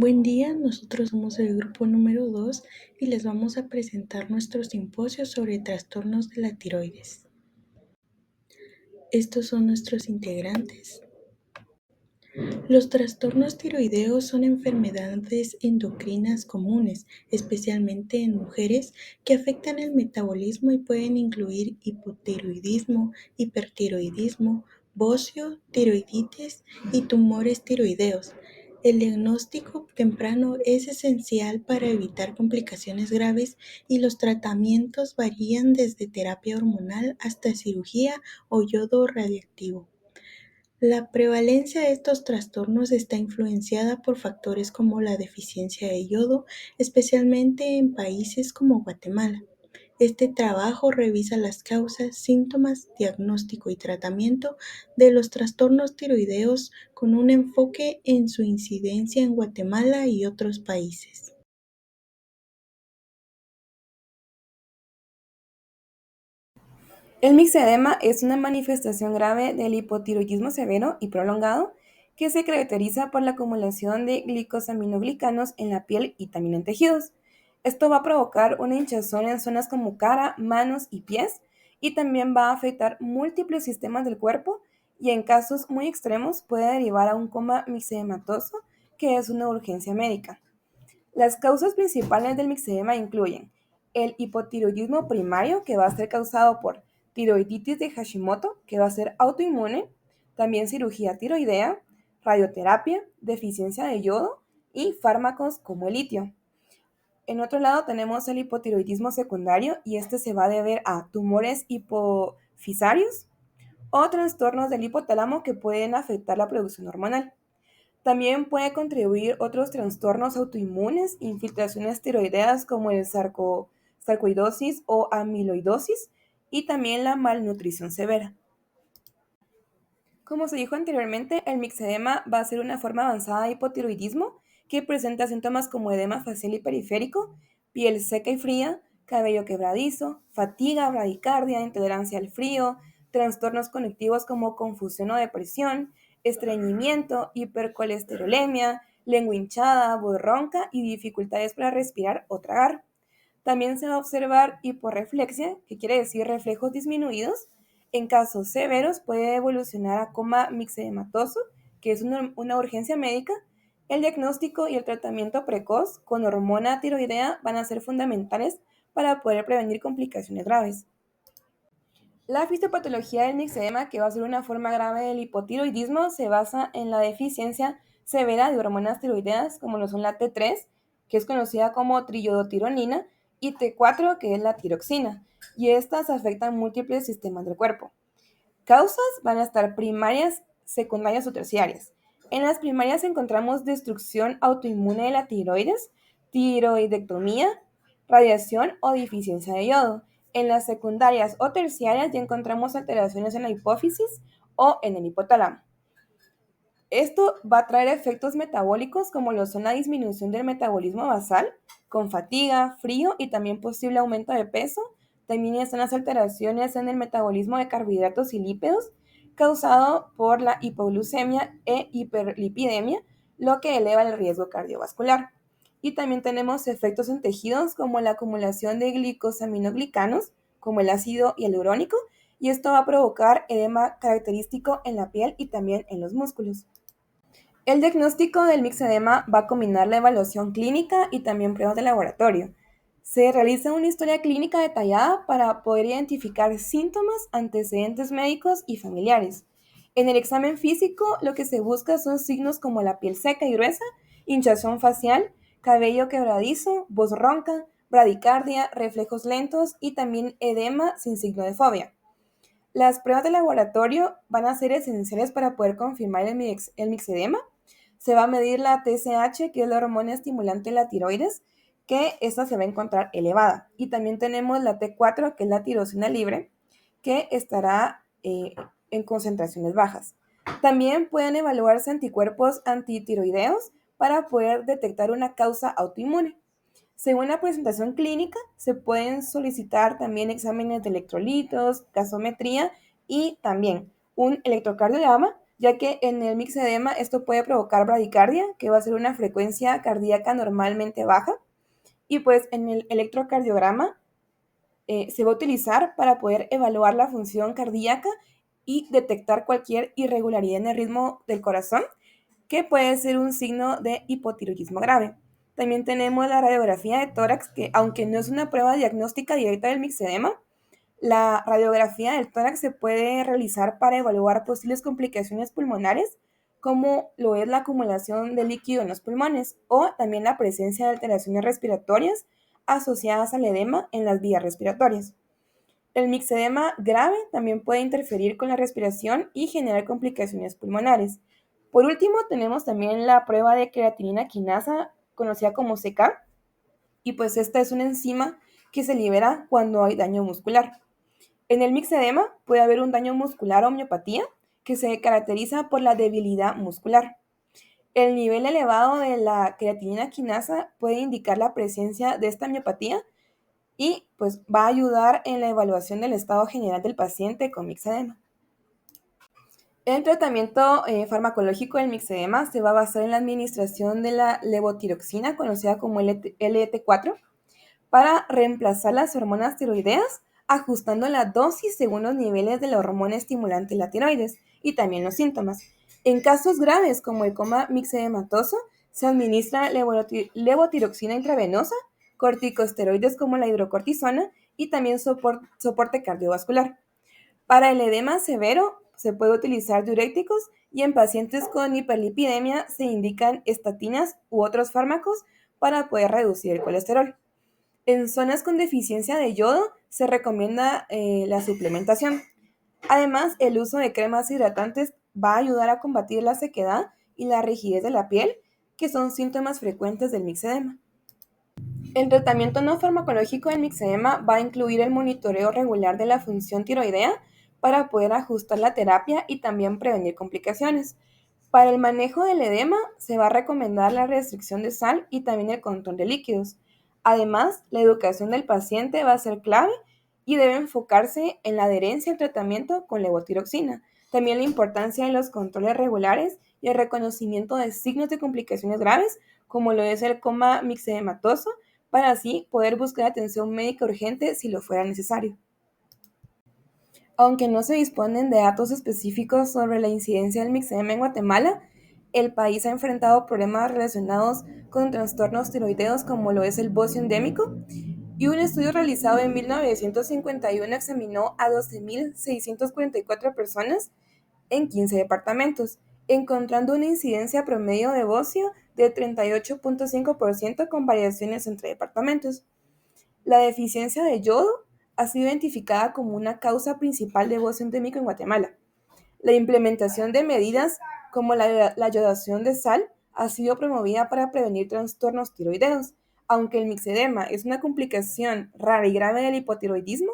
Buen día, nosotros somos el grupo número 2 y les vamos a presentar nuestro simposio sobre trastornos de la tiroides. Estos son nuestros integrantes. Los trastornos tiroideos son enfermedades endocrinas comunes, especialmente en mujeres, que afectan el metabolismo y pueden incluir hipotiroidismo, hipertiroidismo, bocio, tiroiditis y tumores tiroideos. El diagnóstico temprano es esencial para evitar complicaciones graves y los tratamientos varían desde terapia hormonal hasta cirugía o yodo radiactivo. La prevalencia de estos trastornos está influenciada por factores como la deficiencia de yodo, especialmente en países como Guatemala. Este trabajo revisa las causas, síntomas, diagnóstico y tratamiento de los trastornos tiroideos con un enfoque en su incidencia en Guatemala y otros países. El mixedema es una manifestación grave del hipotiroidismo severo y prolongado que se caracteriza por la acumulación de glicosaminoglicanos en la piel y también en tejidos. Esto va a provocar una hinchazón en zonas como cara, manos y pies y también va a afectar múltiples sistemas del cuerpo y en casos muy extremos puede derivar a un coma mixedematoso que es una urgencia médica. Las causas principales del mixedema incluyen el hipotiroidismo primario, que va a ser causado por tiroiditis de Hashimoto, que va a ser autoinmune, también cirugía tiroidea, radioterapia, deficiencia de yodo y fármacos como el litio. En otro lado tenemos el hipotiroidismo secundario y este se va a deber a tumores hipofisarios o trastornos del hipotálamo que pueden afectar la producción hormonal. También puede contribuir otros trastornos autoinmunes, infiltraciones tiroideas como el sarcoidosis o amiloidosis y también la malnutrición severa. Como se dijo anteriormente, el mixedema va a ser una forma avanzada de hipotiroidismo que presenta síntomas como edema facial y periférico, piel seca y fría, cabello quebradizo, fatiga, bradicardia, intolerancia al frío, trastornos conectivos como confusión o depresión, estreñimiento, hipercolesterolemia, lengua hinchada, voz ronca y dificultades para respirar o tragar. También se va a observar hiporreflexia, que quiere decir reflejos disminuidos. En casos severos puede evolucionar a coma mixedematoso, que es una urgencia médica. El diagnóstico y el tratamiento precoz con hormona tiroidea van a ser fundamentales para poder prevenir complicaciones graves. La fisiopatología del mixedema, que va a ser una forma grave del hipotiroidismo, se basa en la deficiencia severa de hormonas tiroideas, como lo son la T3, que es conocida como triiodotironina, y T4, que es la tiroxina, y estas afectan múltiples sistemas del cuerpo. Causas van a estar primarias, secundarias o terciarias. En las primarias encontramos destrucción autoinmune de la tiroides, tiroidectomía, radiación o deficiencia de yodo. En las secundarias o terciarias ya encontramos alteraciones en la hipófisis o en el hipotálamo. Esto va a traer efectos metabólicos como lo son la disminución del metabolismo basal, con fatiga, frío y también posible aumento de peso. También están las alteraciones en el metabolismo de carbohidratos y lípidos causado por la hipoglucemia e hiperlipidemia, lo que eleva el riesgo cardiovascular. Y también tenemos efectos en tejidos como la acumulación de glicosaminoglicanos, como el ácido hialurónico, y esto va a provocar edema característico en la piel y también en los músculos. El diagnóstico del mixedema va a combinar la evaluación clínica y también pruebas de laboratorio. Se realiza una historia clínica detallada para poder identificar síntomas, antecedentes médicos y familiares. En el examen físico, lo que se busca son signos como la piel seca y gruesa, hinchazón facial, cabello quebradizo, voz ronca, bradicardia, reflejos lentos y también edema sin signo de fobia. Las pruebas de laboratorio van a ser esenciales para poder confirmar el mixedema. Se va a medir la TSH, que es la hormona estimulante de la tiroides, que esta se va a encontrar elevada. Y también tenemos la T4, que es la tirosina libre, que estará en concentraciones bajas. También pueden evaluarse anticuerpos antitiroideos para poder detectar una causa autoinmune. Según la presentación clínica, se pueden solicitar también exámenes de electrolitos, gasometría y también un electrocardiograma ya que en el mixedema esto puede provocar bradicardia, que va a ser una frecuencia cardíaca normalmente baja, y pues en el electrocardiograma se va a utilizar para poder evaluar la función cardíaca y detectar cualquier irregularidad en el ritmo del corazón, que puede ser un signo de hipotiroidismo grave. También tenemos la radiografía de tórax, que aunque no es una prueba diagnóstica directa del mixedema, la radiografía del tórax se puede realizar para evaluar posibles complicaciones pulmonares, como lo es la acumulación de líquido en los pulmones o también la presencia de alteraciones respiratorias asociadas al edema en las vías respiratorias. El mixedema grave también puede interferir con la respiración y generar complicaciones pulmonares. Por último, tenemos también la prueba de creatinina quinasa, conocida como CK, y pues esta es una enzima que se libera cuando hay daño muscular. En el mixedema puede haber un daño muscular o miopatía que se caracteriza por la debilidad muscular. El nivel elevado de la creatinina quinasa puede indicar la presencia de esta miopatía y pues va a ayudar en la evaluación del estado general del paciente con mixedema. El tratamiento farmacológico del mixedema se va a basar en la administración de la levotiroxina, conocida como LET4, para reemplazar las hormonas tiroideas, ajustando la dosis según los niveles de la hormona estimulante de la tiroides y también los síntomas. En casos graves como el coma mixedematoso, se administra levotiroxina intravenosa, corticosteroides como la hidrocortisona y también soporte cardiovascular. Para el edema severo se puede utilizar diuréticos y en pacientes con hiperlipidemia se indican estatinas u otros fármacos para poder reducir el colesterol. En zonas con deficiencia de yodo se recomienda la suplementación. Además, el uso de cremas hidratantes va a ayudar a combatir la sequedad y la rigidez de la piel, que son síntomas frecuentes del mixedema. El tratamiento no farmacológico del mixedema va a incluir el monitoreo regular de la función tiroidea para poder ajustar la terapia y también prevenir complicaciones. Para el manejo del edema se va a recomendar la restricción de sal y también el control de líquidos. Además, la educación del paciente va a ser clave y debe enfocarse en la adherencia al tratamiento con levotiroxina. También la importancia de los controles regulares y el reconocimiento de signos de complicaciones graves, como lo es el coma mixedematoso, para así poder buscar atención médica urgente si lo fuera necesario. Aunque no se disponen de datos específicos sobre la incidencia del mixedema en Guatemala, el país ha enfrentado problemas relacionados con trastornos tiroideos como lo es el bocio endémico, y un estudio realizado en 1951 examinó a 12.644 personas en 15 departamentos, encontrando una incidencia promedio de bocio de 38.5% con variaciones entre departamentos. La deficiencia de yodo ha sido identificada como una causa principal de bocio endémico en Guatemala. La implementación de medidas como la yodación de sal ha sido promovida para prevenir trastornos tiroideos. Aunque el mixedema es una complicación rara y grave del hipotiroidismo,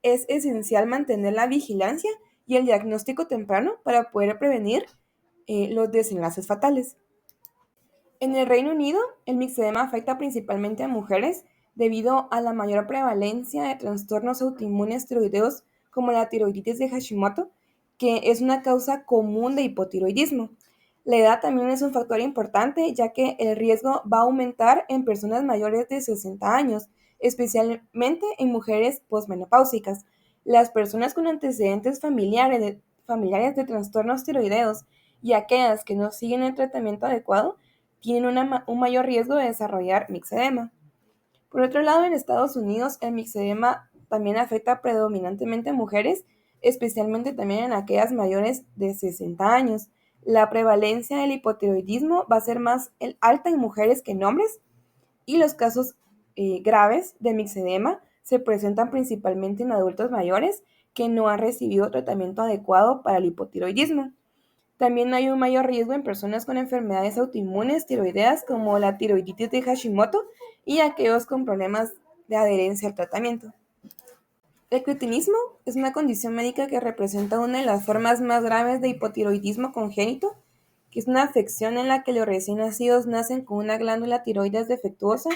es esencial mantener la vigilancia y el diagnóstico temprano para poder prevenir los desenlaces fatales. En el Reino Unido, el mixedema afecta principalmente a mujeres debido a la mayor prevalencia de trastornos autoinmunes tiroideos como la tiroiditis de Hashimoto, que es una causa común de hipotiroidismo. La edad también es un factor importante, ya que el riesgo va a aumentar en personas mayores de 60 años, especialmente en mujeres posmenopáusicas. Las personas con antecedentes familiares de trastornos tiroideos y aquellas que no siguen el tratamiento adecuado tienen un mayor riesgo de desarrollar mixedema. Por otro lado, en Estados Unidos, el mixedema también afecta predominantemente a mujeres, especialmente también en aquellas mayores de 60 años. La prevalencia del hipotiroidismo va a ser más alta en mujeres que en hombres y los casos graves de mixedema se presentan principalmente en adultos mayores que no han recibido tratamiento adecuado para el hipotiroidismo. También hay un mayor riesgo en personas con enfermedades autoinmunes tiroideas como la tiroiditis de Hashimoto y aquellos con problemas de adherencia al tratamiento. El cretinismo es una condición médica que representa una de las formas más graves de hipotiroidismo congénito, que es una afección en la que los recién nacidos nacen con una glándula tiroides defectuosa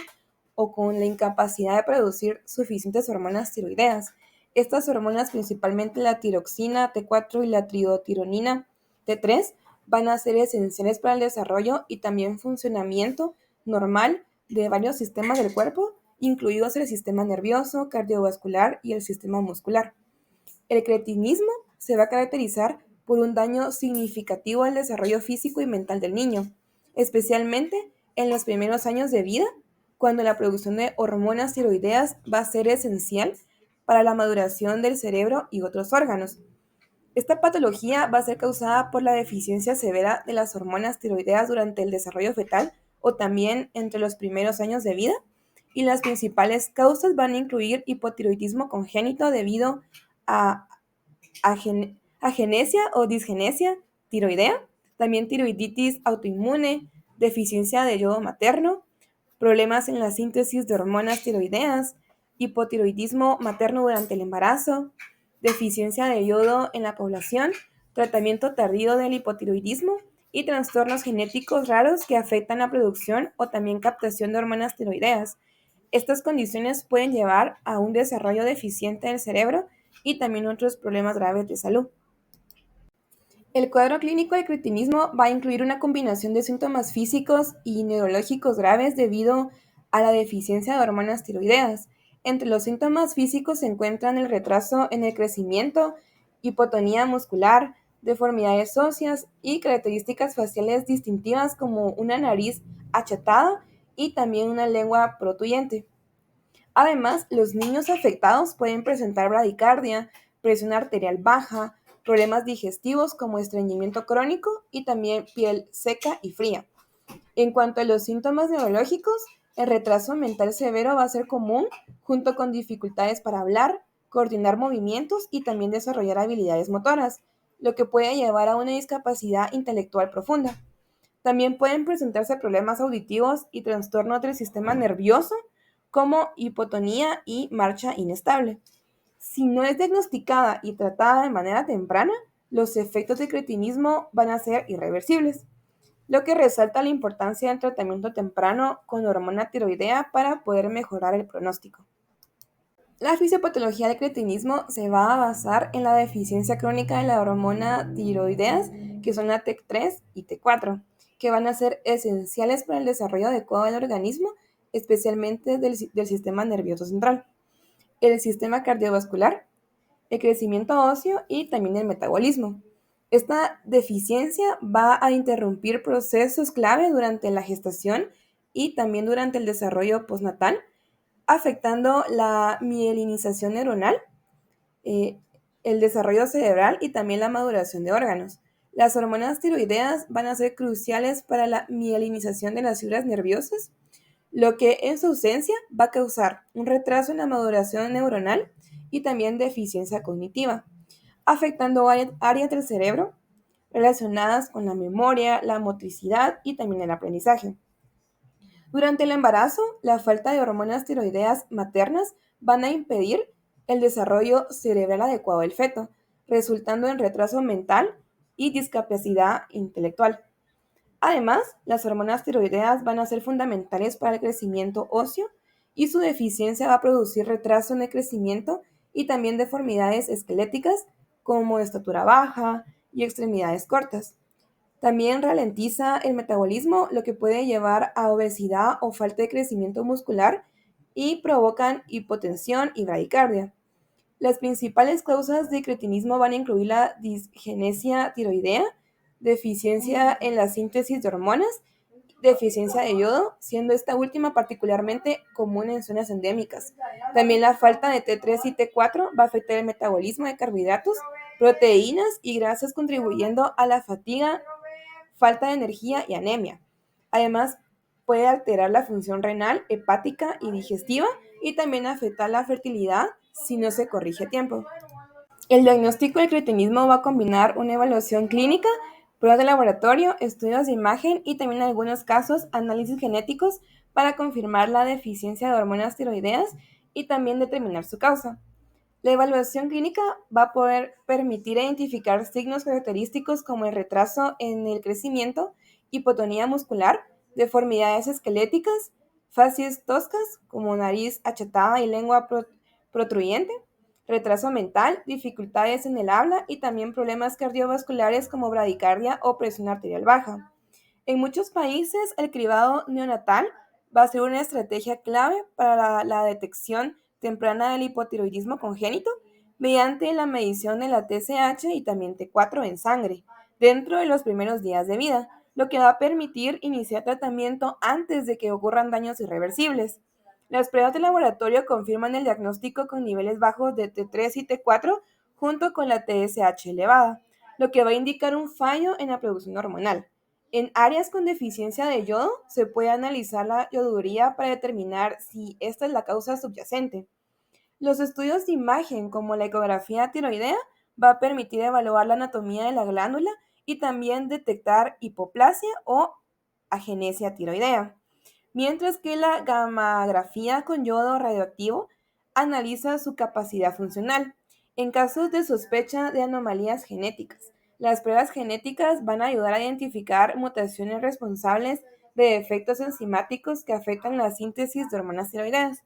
o con la incapacidad de producir suficientes hormonas tiroideas. Estas hormonas, principalmente la tiroxina, T4 y la triotironina, T3 van a ser esenciales para el desarrollo y también funcionamiento normal de varios sistemas del cuerpo, incluidos el sistema nervioso, cardiovascular y el sistema muscular. El cretinismo se va a caracterizar por un daño significativo al desarrollo físico y mental del niño, especialmente en los primeros años de vida, cuando la producción de hormonas tiroideas va a ser esencial para la maduración del cerebro y otros órganos. Esta patología va a ser causada por la deficiencia severa de las hormonas tiroideas durante el desarrollo fetal o también entre los primeros años de vida, y las principales causas van a incluir hipotiroidismo congénito debido a agenesia o disgenesia tiroidea, también tiroiditis autoinmune, deficiencia de yodo materno, problemas en la síntesis de hormonas tiroideas, hipotiroidismo materno durante el embarazo, deficiencia de yodo en la población, tratamiento tardío del hipotiroidismo y trastornos genéticos raros que afectan la producción o también captación de hormonas tiroideas. Estas condiciones pueden llevar a un desarrollo deficiente del cerebro y también otros problemas graves de salud. El cuadro clínico de cretinismo va a incluir una combinación de síntomas físicos y neurológicos graves debido a la deficiencia de hormonas tiroideas. Entre los síntomas físicos se encuentran el retraso en el crecimiento, hipotonía muscular, deformidades óseas y características faciales distintivas como una nariz achatada y también una lengua protuyente. Además, los niños afectados pueden presentar bradicardia, presión arterial baja, problemas digestivos como estreñimiento crónico y también piel seca y fría. En cuanto a los síntomas neurológicos, el retraso mental severo va a ser común junto con dificultades para hablar, coordinar movimientos y también desarrollar habilidades motoras, lo que puede llevar a una discapacidad intelectual profunda. También pueden presentarse problemas auditivos y trastornos del sistema nervioso, como hipotonía y marcha inestable. Si no es diagnosticada y tratada de manera temprana, los efectos del cretinismo van a ser irreversibles, lo que resalta la importancia del tratamiento temprano con hormona tiroidea para poder mejorar el pronóstico. La fisiopatología del cretinismo se va a basar en la deficiencia crónica de la hormona tiroideas, que son la T3 y T4, que van a ser esenciales para el desarrollo adecuado del organismo, especialmente del sistema nervioso central, el sistema cardiovascular, el crecimiento óseo y también el metabolismo. Esta deficiencia va a interrumpir procesos clave durante la gestación y también durante el desarrollo postnatal, afectando la mielinización neuronal, eh, el desarrollo cerebral y también la maduración de órganos. Las hormonas tiroideas van a ser cruciales para la mielinización de las fibras nerviosas, lo que en su ausencia va a causar un retraso en la maduración neuronal y también deficiencia cognitiva, afectando áreas del cerebro relacionadas con la memoria, la motricidad y también el aprendizaje. Durante el embarazo, la falta de hormonas tiroideas maternas van a impedir el desarrollo cerebral adecuado del feto, resultando en retraso mental y discapacidad intelectual. Además, las hormonas tiroideas van a ser fundamentales para el crecimiento óseo y su deficiencia va a producir retraso en el crecimiento y también deformidades esqueléticas como estatura baja y extremidades cortas. También ralentiza el metabolismo, lo que puede llevar a obesidad o falta de crecimiento muscular y provocan hipotensión y bradicardia. Las principales causas de cretinismo van a incluir la disgenesia tiroidea, deficiencia en la síntesis de hormonas, deficiencia de yodo, siendo esta última particularmente común en zonas endémicas. También la falta de T3 y T4 va a afectar el metabolismo de carbohidratos, proteínas y grasas, contribuyendo a la fatiga, falta de energía y anemia. Además, puede alterar la función renal, hepática y digestiva y también afectar la fertilidad si no se corrige a tiempo. El diagnóstico del cretinismo va a combinar una evaluación clínica, pruebas de laboratorio, estudios de imagen y también en algunos casos análisis genéticos para confirmar la deficiencia de hormonas tiroideas y también determinar su causa. La evaluación clínica va a poder permitir identificar signos característicos como el retraso en el crecimiento, hipotonía muscular, deformidades esqueléticas, facies toscas como nariz achatada y lengua protruyente, retraso mental, dificultades en el habla y también problemas cardiovasculares como bradicardia o presión arterial baja. En muchos países, el cribado neonatal va a ser una estrategia clave para la detección temprana del hipotiroidismo congénito mediante la medición de la TSH y también T4 en sangre dentro de los primeros días de vida, lo que va a permitir iniciar tratamiento antes de que ocurran daños irreversibles. Las pruebas de laboratorio confirman el diagnóstico con niveles bajos de T3 y T4 junto con la TSH elevada, lo que va a indicar un fallo en la producción hormonal. En áreas con deficiencia de yodo, se puede analizar la yoduría para determinar si esta es la causa subyacente. Los estudios de imagen, como la ecografía tiroidea, va a permitir evaluar la anatomía de la glándula y también detectar hipoplasia o agenesia tiroidea, mientras que la gammagrafía con yodo radioactivo analiza su capacidad funcional. En casos de sospecha de anomalías genéticas, las pruebas genéticas van a ayudar a identificar mutaciones responsables de efectos enzimáticos que afectan la síntesis de hormonas tiroideas.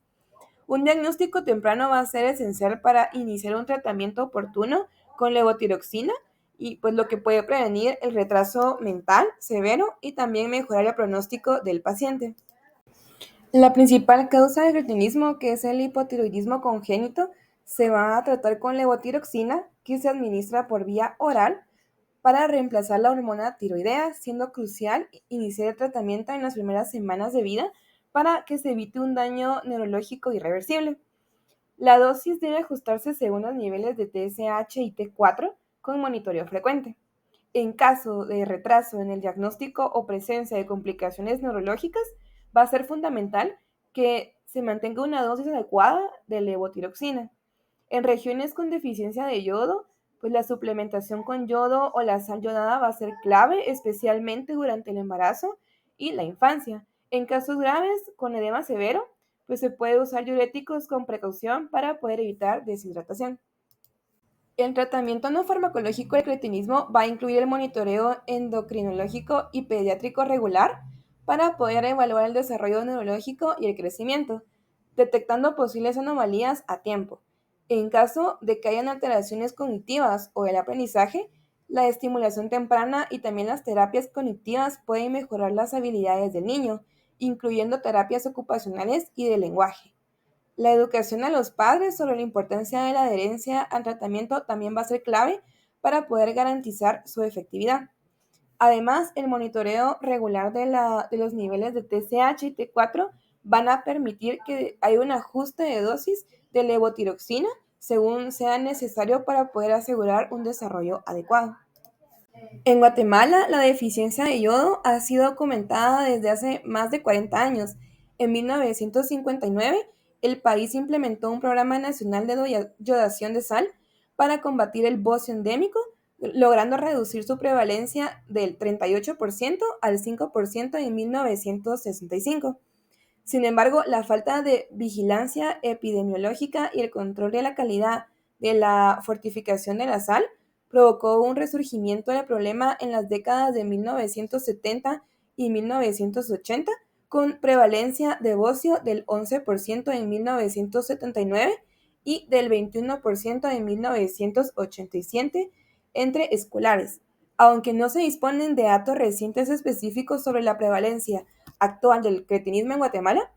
Un diagnóstico temprano va a ser esencial para iniciar un tratamiento oportuno con levotiroxina y pues lo que puede prevenir el retraso mental severo y también mejorar el pronóstico del paciente. La principal causa de cretinismo, que es el hipotiroidismo congénito, se va a tratar con levotiroxina, que se administra por vía oral para reemplazar la hormona tiroidea, siendo crucial iniciar el tratamiento en las primeras semanas de vida para que se evite un daño neurológico irreversible. La dosis debe ajustarse según los niveles de TSH y T4 con monitoreo frecuente. En caso de retraso en el diagnóstico o presencia de complicaciones neurológicas, va a ser fundamental que se mantenga una dosis adecuada de levotiroxina. En regiones con deficiencia de yodo, pues la suplementación con yodo o la sal yodada va a ser clave, especialmente durante el embarazo y la infancia. En casos graves con edema severo, pues se puede usar diuréticos con precaución para poder evitar deshidratación. El tratamiento no farmacológico del cretinismo va a incluir el monitoreo endocrinológico y pediátrico regular para poder evaluar el desarrollo neurológico y el crecimiento, detectando posibles anomalías a tiempo. En caso de que hayan alteraciones cognitivas o el aprendizaje, la estimulación temprana y también las terapias cognitivas pueden mejorar las habilidades del niño, incluyendo terapias ocupacionales y de lenguaje. La educación a los padres sobre la importancia de la adherencia al tratamiento también va a ser clave para poder garantizar su efectividad. Además, el monitoreo regular de los niveles de TSH y T4 van a permitir que haya un ajuste de dosis de levotiroxina según sea necesario para poder asegurar un desarrollo adecuado. En Guatemala, la deficiencia de yodo ha sido documentada desde hace más de 40 años. En 1959, el país implementó un programa nacional de yodación de sal para combatir el bocio endémico, logrando reducir su prevalencia del 38% al 5% en 1965. Sin embargo, la falta de vigilancia epidemiológica y el control de la calidad de la fortificación de la sal provocó un resurgimiento del problema en las décadas de 1970 y 1980, con prevalencia de bocio del 11% en 1979 y del 21% en 1987 entre escolares. Aunque no se disponen de datos recientes específicos sobre la prevalencia actual del cretinismo en Guatemala,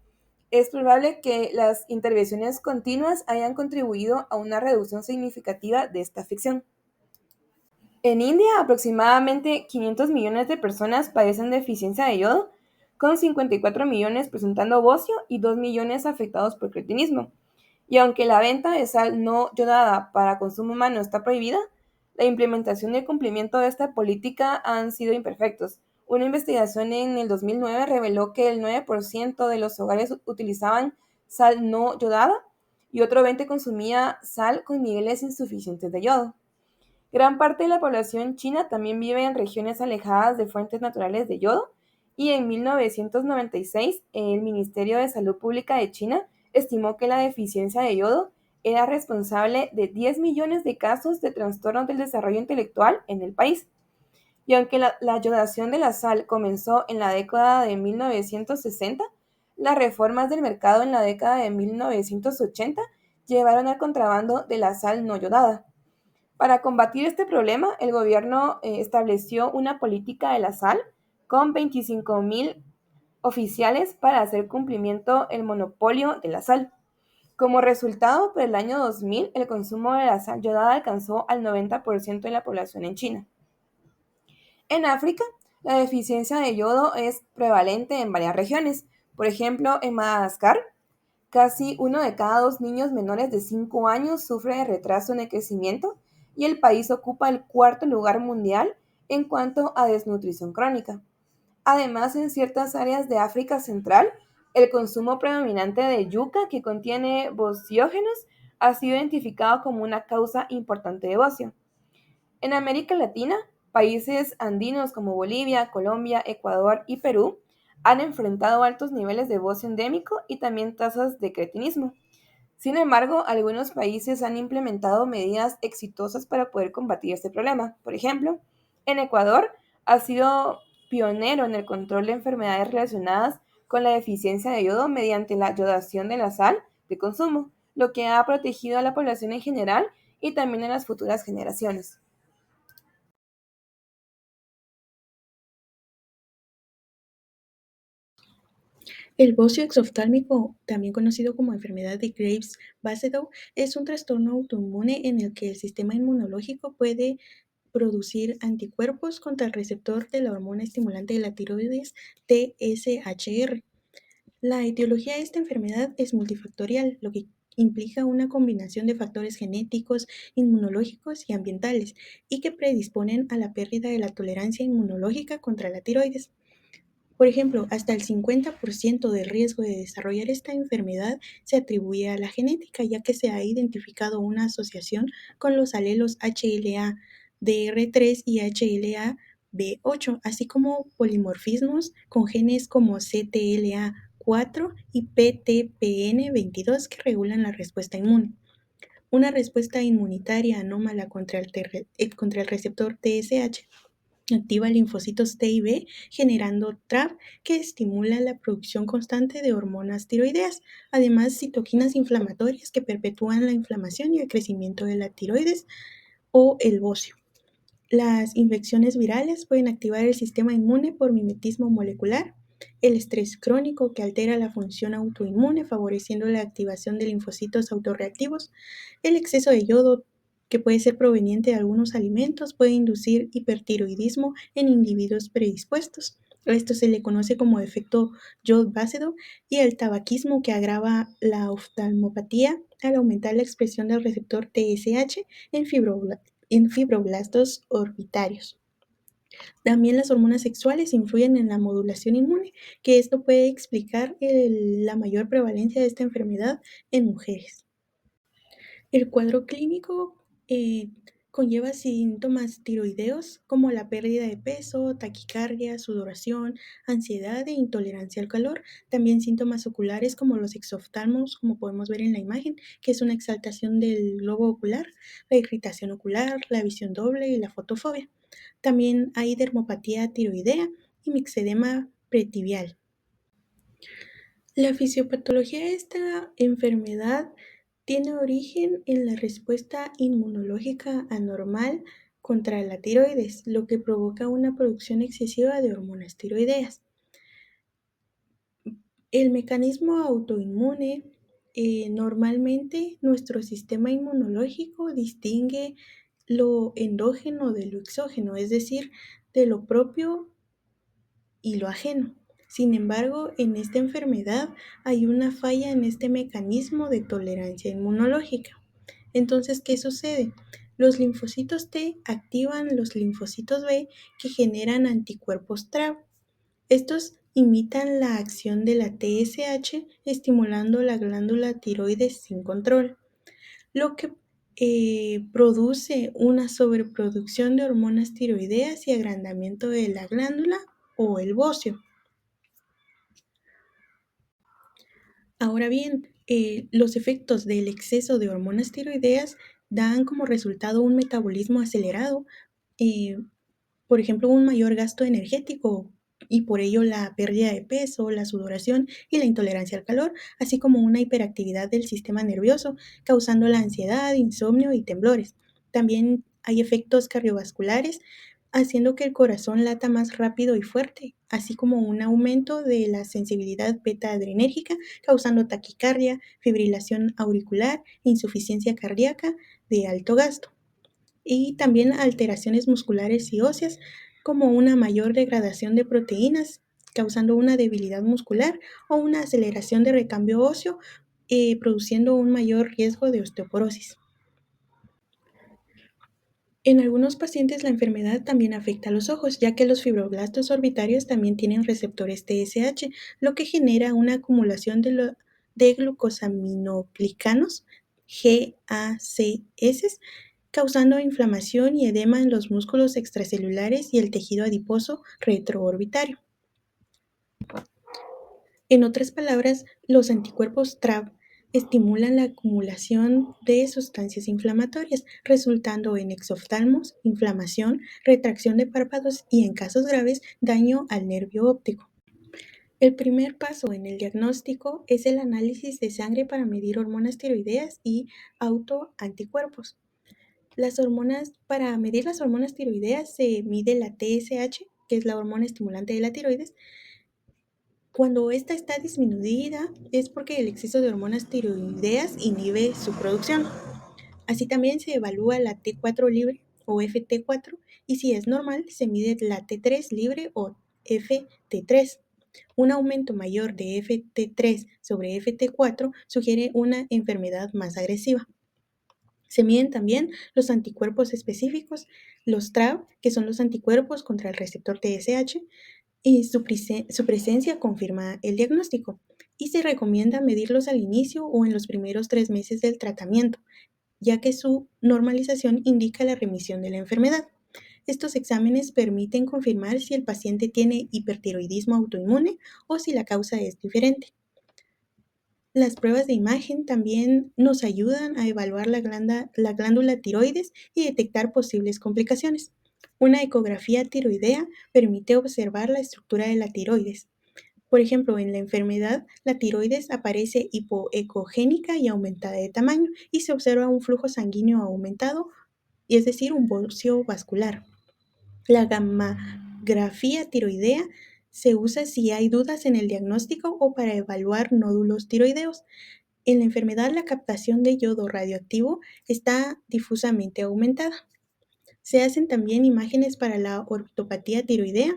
es probable que las intervenciones continuas hayan contribuido a una reducción significativa de esta afección. En India, aproximadamente 500 millones de personas padecen deficiencia de yodo, con 54 millones presentando bocio y 2 millones afectados por cretinismo. Y aunque la venta de sal no yodada para consumo humano está prohibida, la implementación y el cumplimiento de esta política han sido imperfectos. Una investigación en el 2009 reveló que el 9% de los hogares utilizaban sal no yodada y otro 20% consumía sal con niveles insuficientes de yodo. Gran parte de la población china también vive en regiones alejadas de fuentes naturales de yodo y en 1996 el Ministerio de Salud Pública de China estimó que la deficiencia de yodo era responsable de 10 millones de casos de trastornos del desarrollo intelectual en el país. Y aunque la yodación de la sal comenzó en la década de 1960, las reformas del mercado en la década de 1980 llevaron al contrabando de la sal no yodada. Para combatir este problema, el gobierno estableció una política de la sal con 25.000 oficiales para hacer cumplimiento el monopolio de la sal. Como resultado, por el año 2000, el consumo de la sal yodada alcanzó al 90% de la población en China. En África, la deficiencia de yodo es prevalente en varias regiones. Por ejemplo, en Madagascar, casi uno de cada dos niños menores de 5 años sufre de retraso en el crecimiento y el país ocupa el cuarto lugar mundial en cuanto a desnutrición crónica. Además, en ciertas áreas de África Central, el consumo predominante de yuca, que contiene bociógenos, ha sido identificado como una causa importante de bocio. En América Latina, países andinos como Bolivia, Colombia, Ecuador y Perú han enfrentado altos niveles de bocio endémico y también tasas de cretinismo. Sin embargo, algunos países han implementado medidas exitosas para poder combatir este problema. Por ejemplo, en Ecuador ha sido pionero en el control de enfermedades relacionadas con la deficiencia de yodo mediante la yodación de la sal de consumo, lo que ha protegido a la población en general y también a las futuras generaciones. El bocio exoftálmico, también conocido como enfermedad de Graves-Basedow, es un trastorno autoinmune en el que el sistema inmunológico puede producir anticuerpos contra el receptor de la hormona estimulante de la tiroides TSHR. La etiología de esta enfermedad es multifactorial, lo que implica una combinación de factores genéticos, inmunológicos y ambientales, y que predisponen a la pérdida de la tolerancia inmunológica contra la tiroides. Por ejemplo, hasta el 50% del riesgo de desarrollar esta enfermedad se atribuye a la genética, ya que se ha identificado una asociación con los alelos HLA-DR3 y HLA-B8, así como polimorfismos con genes como CTLA4 y PTPN22 que regulan la respuesta inmune. Una respuesta inmunitaria anómala contra el receptor TSH activa linfocitos T y B generando TRAP que estimula la producción constante de hormonas tiroideas, además citoquinas inflamatorias que perpetúan la inflamación y el crecimiento de la tiroides o el bocio. Las infecciones virales pueden activar el sistema inmune por mimetismo molecular, el estrés crónico que altera la función autoinmune favoreciendo la activación de linfocitos autorreactivos, el exceso de yodo que puede ser proveniente de algunos alimentos puede inducir hipertiroidismo en individuos predispuestos. A esto se le conoce como efecto Joule-Basedow y el tabaquismo que agrava la oftalmopatía al aumentar la expresión del receptor TSH en fibroblastos orbitarios. También las hormonas sexuales influyen en la modulación inmune, que esto puede explicar la mayor prevalencia de esta enfermedad en mujeres. El cuadro clínico conlleva síntomas tiroideos como la pérdida de peso, taquicardia, sudoración, ansiedad e intolerancia al calor. También síntomas oculares como los exoftalmos, como podemos ver en la imagen, que es una exaltación del globo ocular, la irritación ocular, la visión doble y la fotofobia. También hay dermopatía tiroidea y mixedema pretibial. La fisiopatología de esta enfermedad tiene origen en la respuesta inmunológica anormal contra la tiroides, lo que provoca una producción excesiva de hormonas tiroideas. El mecanismo autoinmune, normalmente nuestro sistema inmunológico distingue lo endógeno de lo exógeno, es decir, de lo propio y lo ajeno. Sin embargo, en esta enfermedad hay una falla en este mecanismo de tolerancia inmunológica. Entonces, ¿qué sucede? Los linfocitos T activan los linfocitos B que generan anticuerpos TRAB. Estos imitan la acción de la TSH estimulando la glándula tiroides sin control, lo que produce una sobreproducción de hormonas tiroideas y agrandamiento de la glándula o el bocio. Ahora bien, los efectos del exceso de hormonas tiroideas dan como resultado un metabolismo acelerado, eh, por ejemplo, un mayor gasto energético y por ello la pérdida de peso, la sudoración y la intolerancia al calor, así como una hiperactividad del sistema nervioso, causando la ansiedad, insomnio y temblores. También hay efectos cardiovasculares, haciendo que el corazón lata más rápido y fuerte, así como un aumento de la sensibilidad beta-adrenérgica, causando taquicardia, fibrilación auricular, insuficiencia cardíaca de alto gasto, y también alteraciones musculares y óseas, como una mayor degradación de proteínas, causando una debilidad muscular o una aceleración de recambio óseo, produciendo un mayor riesgo de osteoporosis. En algunos pacientes la enfermedad también afecta a los ojos, ya que los fibroblastos orbitarios también tienen receptores TSH, lo que genera una acumulación de glucosaminoglicanos, GACS, causando inflamación y edema en los músculos extracelulares y el tejido adiposo retroorbitario. En otras palabras, los anticuerpos TRAb estimulan la acumulación de sustancias inflamatorias, resultando en exoftalmos, inflamación, retracción de párpados y, en casos graves, daño al nervio óptico. El primer paso en el diagnóstico es el análisis de sangre para medir hormonas tiroideas y autoanticuerpos. Para medir las hormonas tiroideas se mide la TSH, que es la hormona estimulante de la tiroides. Cuando esta está disminuida es porque el exceso de hormonas tiroideas inhibe su producción. Así también se evalúa la T4 libre o FT4, y si es normal se mide la T3 libre o FT3. Un aumento mayor de FT3 sobre FT4 sugiere una enfermedad más agresiva. Se miden también los anticuerpos específicos, los TRAb, que son los anticuerpos contra el receptor TSH, y su presencia confirma el diagnóstico. Y se recomienda medirlos al inicio o en los primeros 3 meses del tratamiento, ya que su normalización indica la remisión de la enfermedad. Estos exámenes permiten confirmar si el paciente tiene hipertiroidismo autoinmune o si la causa es diferente. Las pruebas de imagen también nos ayudan a evaluar la glándula tiroides y detectar posibles complicaciones. Una ecografía tiroidea permite observar la estructura de la tiroides. Por ejemplo, en la enfermedad, la tiroides aparece hipoecogénica y aumentada de tamaño, y se observa un flujo sanguíneo aumentado, y es decir, un bocio vascular. La gammagrafía tiroidea se usa si hay dudas en el diagnóstico o para evaluar nódulos tiroideos. En la enfermedad, la captación de yodo radioactivo está difusamente aumentada. Se hacen también imágenes para la orbitopatía tiroidea,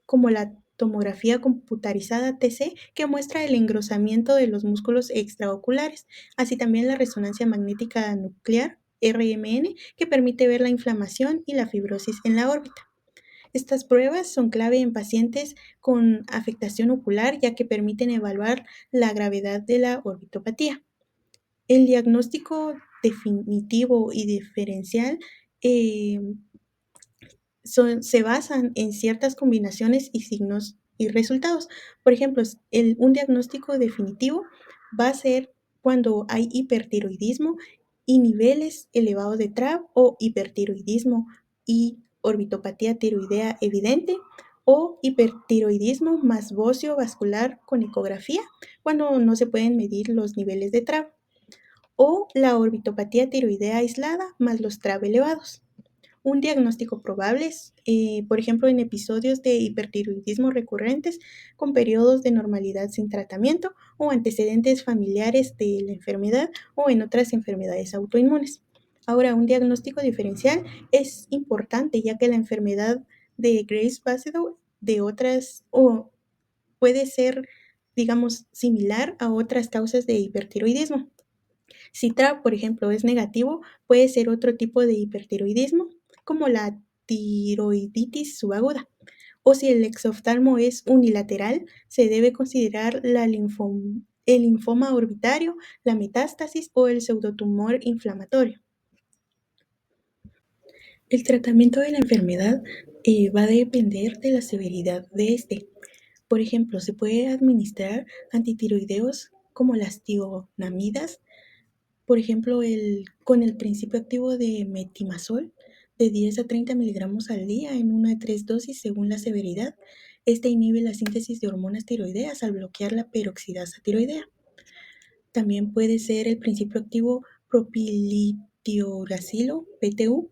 como la tomografía computarizada TC, que muestra el engrosamiento de los músculos extraoculares, así también la resonancia magnética nuclear, RMN, que permite ver la inflamación y la fibrosis en la órbita. Estas pruebas son clave en pacientes con afectación ocular, ya que permiten evaluar la gravedad de la orbitopatía. El diagnóstico definitivo y diferencial se basan en ciertas combinaciones y signos y resultados. Por ejemplo, un diagnóstico definitivo va a ser cuando hay hipertiroidismo y niveles elevados de TRAb, o hipertiroidismo y orbitopatía tiroidea evidente, o hipertiroidismo más bocio vascular con ecografía, cuando no se pueden medir los niveles de TRAb, o la orbitopatía tiroidea aislada más los TRAb elevados. Un diagnóstico probable es, por ejemplo, en episodios de hipertiroidismo recurrentes con periodos de normalidad sin tratamiento o antecedentes familiares de la enfermedad, o en otras enfermedades autoinmunes. Ahora, un diagnóstico diferencial es importante, ya que la enfermedad de Graves-Basedow de otras o puede ser, digamos, similar a otras causas de hipertiroidismo. Si TRAb, por ejemplo, es negativo, puede ser otro tipo de hipertiroidismo, como la tiroiditis subaguda. O si el exoftalmo es unilateral, se debe considerar el linfoma orbitario, la metástasis o el pseudotumor inflamatorio. El tratamiento de la enfermedad va a depender de la severidad de este. Por ejemplo, se puede administrar antitiroideos como las tionamidas, por ejemplo, con el principio activo de metimazol, de 10 a 30 miligramos al día en una de 3 dosis según la severidad. Este inhibe la síntesis de hormonas tiroideas al bloquear la peroxidasa tiroidea. También puede ser el principio activo propilitioracilo, PTU,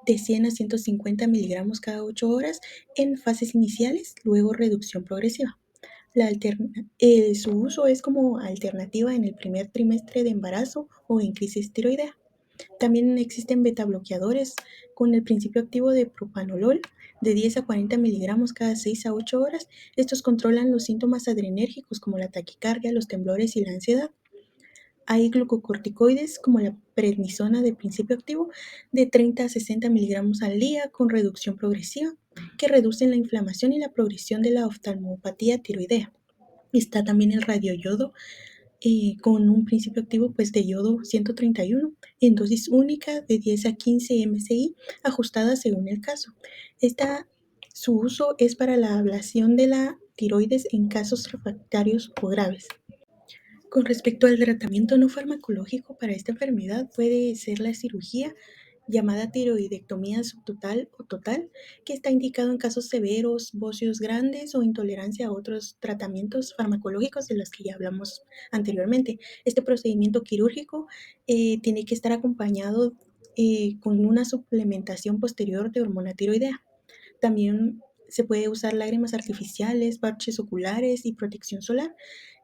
de 100 a 150 miligramos cada 8 horas en fases iniciales, luego reducción progresiva. Su uso es como alternativa en el primer trimestre de embarazo o en crisis tiroidea. También existen betabloqueadores con el principio activo de propanolol de 10 a 40 miligramos cada 6 a 8 horas. Estos controlan los síntomas adrenérgicos como la taquicardia, los temblores y la ansiedad. Hay glucocorticoides como la prednisona de principio activo de 30 a 60 miligramos al día con reducción progresiva que reducen la inflamación y la progresión de la oftalmopatía tiroidea. Está también el radioyodo con un principio activo pues, de yodo 131 en dosis única de 10 a 15 mSi ajustada según el caso. Su uso es para la ablación de la tiroides en casos refractarios o graves. Con respecto al tratamiento no farmacológico para esta enfermedad puede ser la cirugía llamada tiroidectomía subtotal o total, que está indicado en casos severos, bocios grandes o intolerancia a otros tratamientos farmacológicos de los que ya hablamos anteriormente. Este procedimiento quirúrgico tiene que estar acompañado con una suplementación posterior de hormona tiroidea. También se puede usar lágrimas artificiales, parches oculares y protección solar,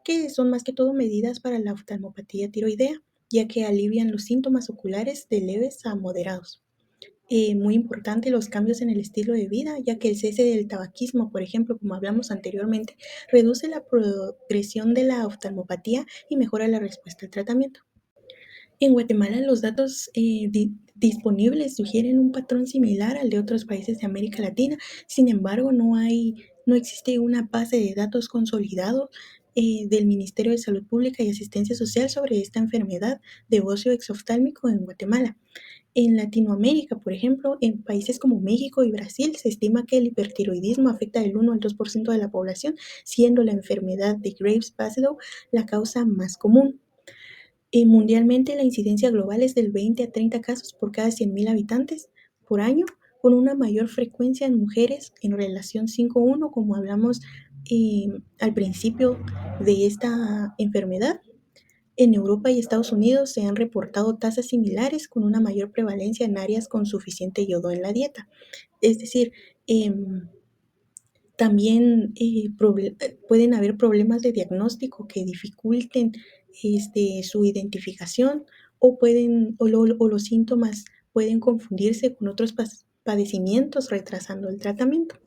que son más que todo medidas para la oftalmopatía tiroidea, ya que alivian los síntomas oculares de leves a moderados. Muy importante los cambios en el estilo de vida, ya que el cese del tabaquismo, por ejemplo, como hablamos anteriormente, reduce la progresión de la oftalmopatía y mejora la respuesta al tratamiento. En Guatemala, los datos disponibles sugieren un patrón similar al de otros países de América Latina. Sin embargo, no existe una base de datos consolidado del Ministerio de Salud Pública y Asistencia Social sobre esta enfermedad de bocio exoftálmico en Guatemala. En Latinoamérica, por ejemplo, en países como México y Brasil, se estima que el hipertiroidismo afecta del 1 al 2% de la población, siendo la enfermedad de Graves-Basedow la causa más común. Mundialmente, la incidencia global es del 20 a 30 casos por cada 100.000 habitantes por año, con una mayor frecuencia en mujeres en relación 5:1, como hablamos al principio de esta enfermedad. En Europa y Estados Unidos se han reportado tasas similares con una mayor prevalencia en áreas con suficiente yodo en la dieta. Es decir, también pueden haber problemas de diagnóstico que dificulten su identificación o los síntomas pueden confundirse con otros padecimientos retrasando el tratamiento.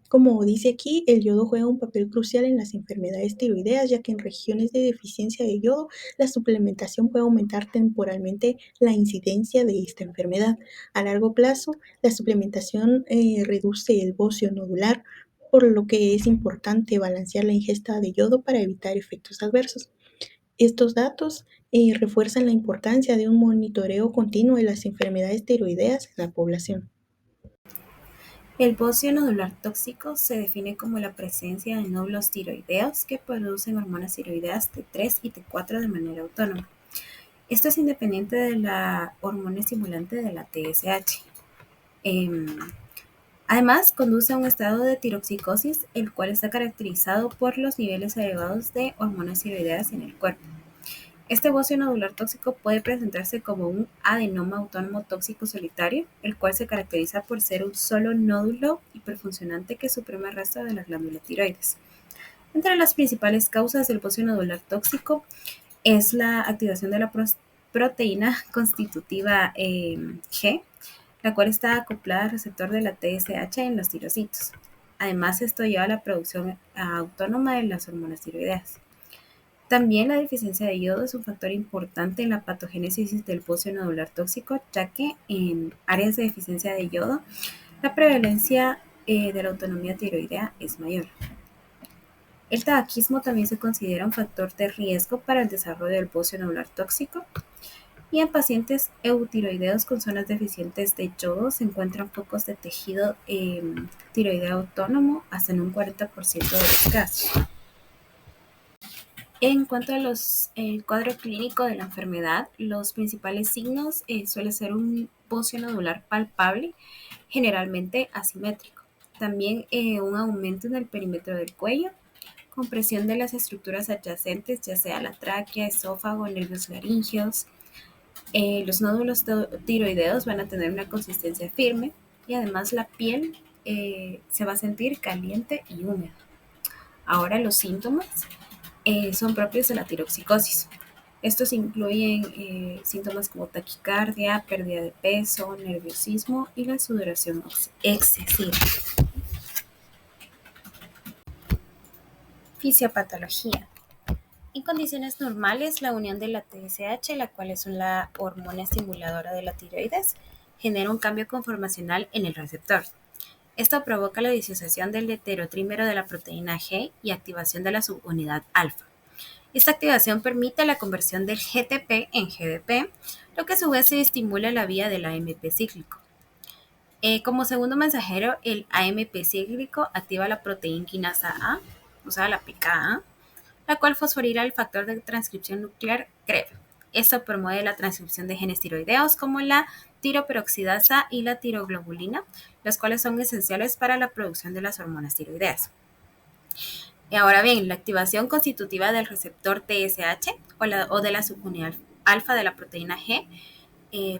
Como dice aquí, el yodo juega un papel crucial en las enfermedades tiroideas, ya que en regiones de deficiencia de yodo, la suplementación puede aumentar temporalmente la incidencia de esta enfermedad. A largo plazo, la suplementación reduce el bocio nodular, por lo que es importante balancear la ingesta de yodo para evitar efectos adversos. Estos datos refuerzan la importancia de un monitoreo continuo de las enfermedades tiroideas en la población. El bocio nodular tóxico se define como la presencia de nódulos tiroideos que producen hormonas tiroideas T3 y T4 de manera autónoma. Esto es independiente de la hormona estimulante de la TSH. Además, conduce a un estado de tiroxicosis, el cual está caracterizado por los niveles elevados de hormonas tiroideas en el cuerpo. Este bocio nodular tóxico puede presentarse como un adenoma autónomo tóxico solitario, el cual se caracteriza por ser un solo nódulo hiperfuncionante que suprime el resto de la glándula tiroides. Entre las principales causas del bocio nodular tóxico es la activación de la proteína constitutiva G, la cual está acoplada al receptor de la TSH en los tirocitos. Además, esto lleva a la producción autónoma de las hormonas tiroideas. También la deficiencia de yodo es un factor importante en la patogénesis del bocio nodular tóxico, ya que en áreas de deficiencia de yodo, la prevalencia de la autonomía tiroidea es mayor. El tabaquismo también se considera un factor de riesgo para el desarrollo del bocio nodular tóxico. Y en pacientes eutiroideos con zonas deficientes de yodo se encuentran focos de tejido tiroideo autónomo hasta en un 40% de los casos. En cuanto a el cuadro clínico de la enfermedad, los principales signos suele ser un bocio nodular palpable, generalmente asimétrico. También un aumento en el perímetro del cuello, compresión de las estructuras adyacentes, ya sea la tráquea, esófago, nervios laríngeos. Los nódulos tiroideos van a tener una consistencia firme y además la piel se va a sentir caliente y húmeda. Ahora los síntomas son propios de la tiroxicosis. Estos incluyen síntomas como taquicardia, pérdida de peso, nerviosismo y la sudoración excesiva. Fisiopatología. En condiciones normales, la unión de la TSH, la cual es la hormona estimuladora de la tiroides, genera un cambio conformacional en el receptor. Esto provoca la disociación del heterotrímero de la proteína G y activación de la subunidad alfa. Esta activación permite la conversión del GTP en GDP, lo que a su vez se estimula la vía del AMP cíclico. Como segundo mensajero, el AMP cíclico activa la proteína quinasa A, o sea, la PKA, la cual fosforila el factor de transcripción nuclear CREB. Esto promueve la transcripción de genes tiroideos como la tiroperoxidasa y la tiroglobulina, las cuales son esenciales para la producción de las hormonas tiroideas. Y ahora bien, la activación constitutiva del receptor TSH o de la subunidad alfa de la proteína G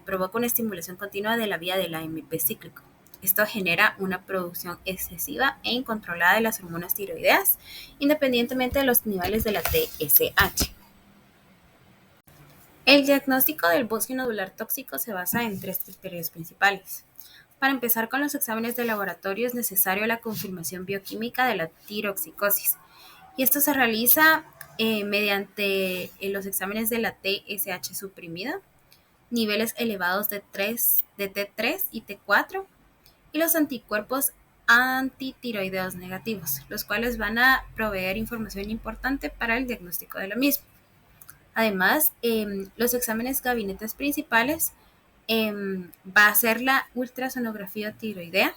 provoca una estimulación continua de la vía del AMP cíclico. Esto genera una producción excesiva e incontrolada de las hormonas tiroideas, independientemente de los niveles de la TSH. El diagnóstico del bocio nodular tóxico se basa en 3 criterios principales. Para empezar con los exámenes de laboratorio es necesario la confirmación bioquímica de la tiroxicosis. Y esto se realiza mediante los exámenes de la TSH suprimida, niveles elevados de T3 y T4 y los anticuerpos antitiroideos negativos, los cuales van a proveer información importante para el diagnóstico de lo mismo. Además, los exámenes gabinetes principales va a ser la ultrasonografía tiroidea,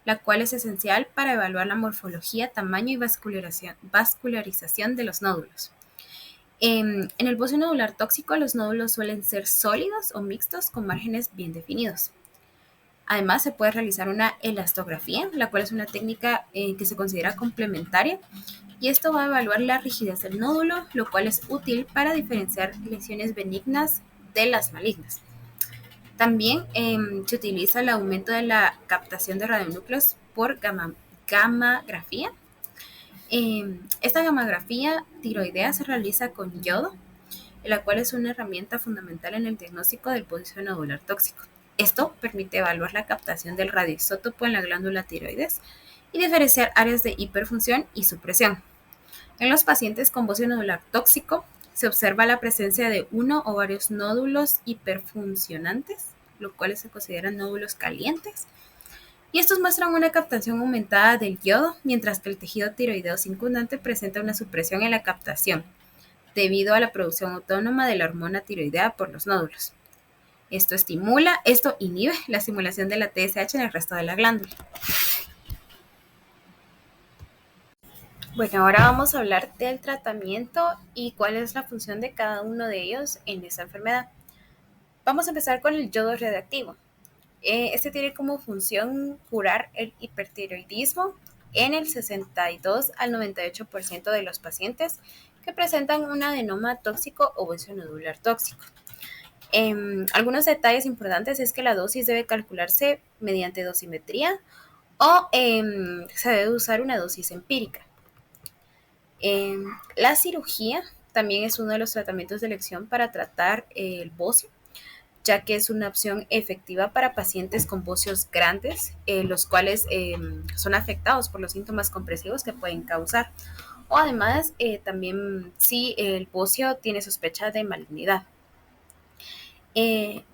la cual es esencial para evaluar la morfología, tamaño y vascularización de los nódulos. En el bocio nodular tóxico, los nódulos suelen ser sólidos o mixtos con márgenes bien definidos. Además, se puede realizar una elastografía, la cual es una técnica que se considera complementaria, y esto va a evaluar la rigidez del nódulo, lo cual es útil para diferenciar lesiones benignas de las malignas. También se utiliza el aumento de la captación de radionúcleos por gammagrafía. Esta gammagrafía tiroidea se realiza con yodo, la cual es una herramienta fundamental en el diagnóstico del bocio nodular tóxico. Esto permite evaluar la captación del radioisótopo en la glándula tiroides y diferenciar áreas de hiperfunción y supresión. En los pacientes con bocio nodular tóxico se observa la presencia de uno o varios nódulos hiperfuncionantes, los cuales se consideran nódulos calientes, y estos muestran una captación aumentada del yodo, mientras que el tejido tiroideo circundante presenta una supresión en la captación, debido a la producción autónoma de la hormona tiroidea por los nódulos. Esto inhibe la estimulación de la TSH en el resto de la glándula. Bueno, ahora vamos a hablar del tratamiento y cuál es la función de cada uno de ellos en esta enfermedad. Vamos a empezar con el yodo radioactivo. Este tiene como función curar el hipertiroidismo en el 62 al 98% de los pacientes que presentan un adenoma tóxico o bocio nodular tóxico. Algunos detalles importantes es que la dosis debe calcularse mediante dosimetría o se debe usar una dosis empírica. La cirugía también es uno de los tratamientos de elección para tratar el bocio, ya que es una opción efectiva para pacientes con bocios grandes, los cuales son afectados por los síntomas compresivos que pueden causar. O además, también si el bocio tiene sospecha de malignidad.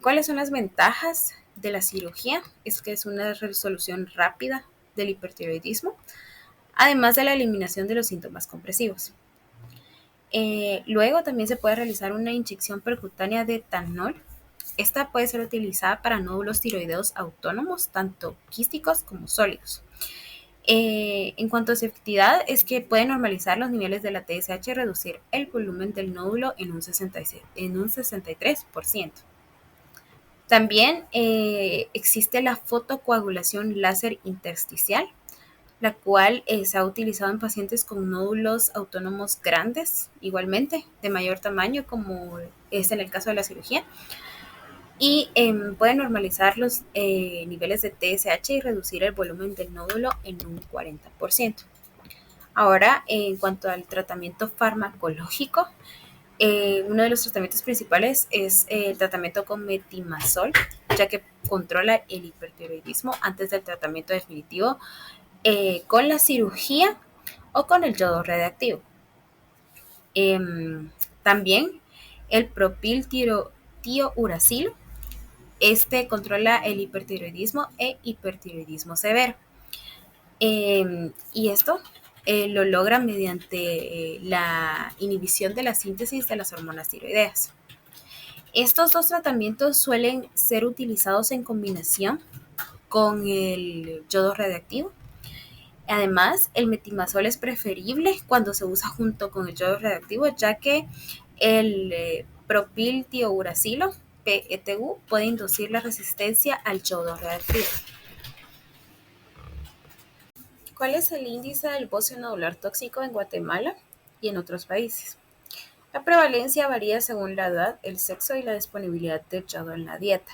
¿Cuáles son las ventajas de la cirugía? Es que es una resolución rápida del hipertiroidismo, además de la eliminación de los síntomas compresivos. Luego también se puede realizar una inyección percutánea de etanol. Esta puede ser utilizada para nódulos tiroideos autónomos, tanto quísticos como sólidos. En cuanto a su efectividad, es que puede normalizar los niveles de la TSH y reducir el volumen del nódulo en un 63%. También existe la fotocoagulación láser intersticial, la cual se ha utilizado en pacientes con nódulos autónomos grandes, igualmente, de mayor tamaño, como es en el caso de la cirugía, y puede normalizar los niveles de TSH y reducir el volumen del nódulo en un 40%. Ahora, en cuanto al tratamiento farmacológico, uno de los tratamientos principales es el tratamiento con metimazol, ya que controla el hipertiroidismo antes del tratamiento definitivo con la cirugía o con el yodo radiactivo. También el propiltiouracilo, este controla el hipertiroidismo e hipertiroidismo severo. Y esto lo logra mediante la inhibición de la síntesis de las hormonas tiroideas. Estos dos tratamientos suelen ser utilizados en combinación con el yodo radiactivo. Además, el metimazol es preferible cuando se usa junto con el yodo radiactivo, ya que el propiltiouracilo, PETU, puede inducir la resistencia al yodo radiactivo. ¿Cuál es el índice del bocio nodular tóxico en Guatemala y en otros países? La prevalencia varía según la edad, el sexo y la disponibilidad de yodo en la dieta.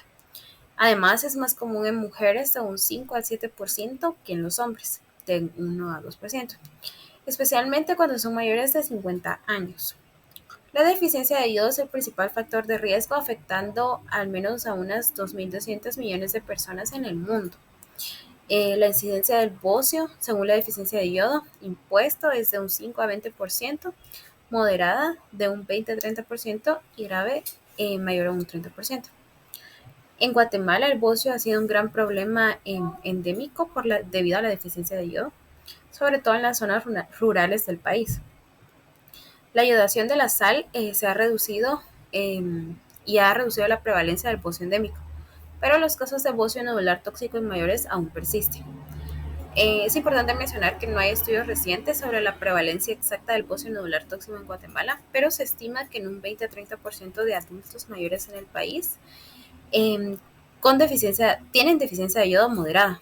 Además, es más común en mujeres de un 5 al 7% que en los hombres, de 1 a 2%, especialmente cuando son mayores de 50 años. La deficiencia de yodo es el principal factor de riesgo, afectando al menos a unas 2.200 millones de personas en el mundo. La incidencia del bocio, según la deficiencia de yodo, impuesto es de un 5 a 20%, moderada de un 20 a 30% y grave mayor a un 30%. En Guatemala el bocio ha sido un gran problema endémico debido a la deficiencia de yodo, sobre todo en las zonas rurales del país. La iodación de la sal se ha reducido y ha reducido la prevalencia del bocio endémico, pero los casos de bocio nodular tóxico en mayores aún persisten. Es importante mencionar que no hay estudios recientes sobre la prevalencia exacta del bocio nodular tóxico en Guatemala, pero se estima que en un 20 a 30% de adultos mayores en el país tienen deficiencia de yodo moderada.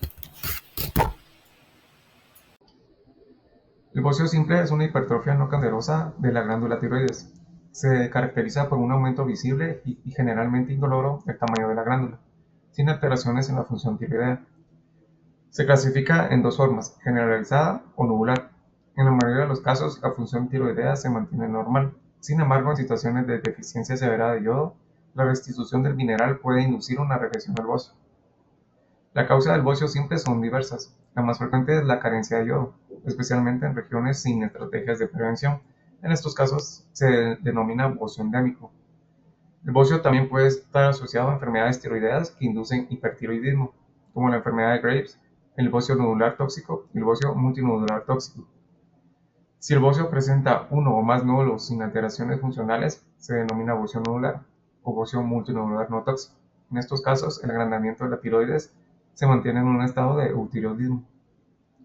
El bocio simple es una hipertrofia no cancerosa de la glándula tiroides. Se caracteriza por un aumento visible y generalmente indoloro del tamaño de la glándula, sin alteraciones en la función tiroidea. Se clasifica en dos formas, generalizada o nubular. En la mayoría de los casos, la función tiroidea se mantiene normal. Sin embargo, en situaciones de deficiencia severa de yodo, la restitución del mineral puede inducir una regresión del bocio. La causa del bocio simple son diversas. La más frecuente es la carencia de yodo, especialmente en regiones sin estrategias de prevención. En estos casos se denomina bocio endémico. El bocio también puede estar asociado a enfermedades tiroideas que inducen hipertiroidismo, como la enfermedad de Graves, el bocio nodular tóxico y el bocio multinodular tóxico. Si el bocio presenta uno o más nódulos sin alteraciones funcionales, se denomina bocio nodular o bocio multinodular no tóxico. En estos casos, el agrandamiento de la tiroides se mantiene en un estado de eutiroidismo.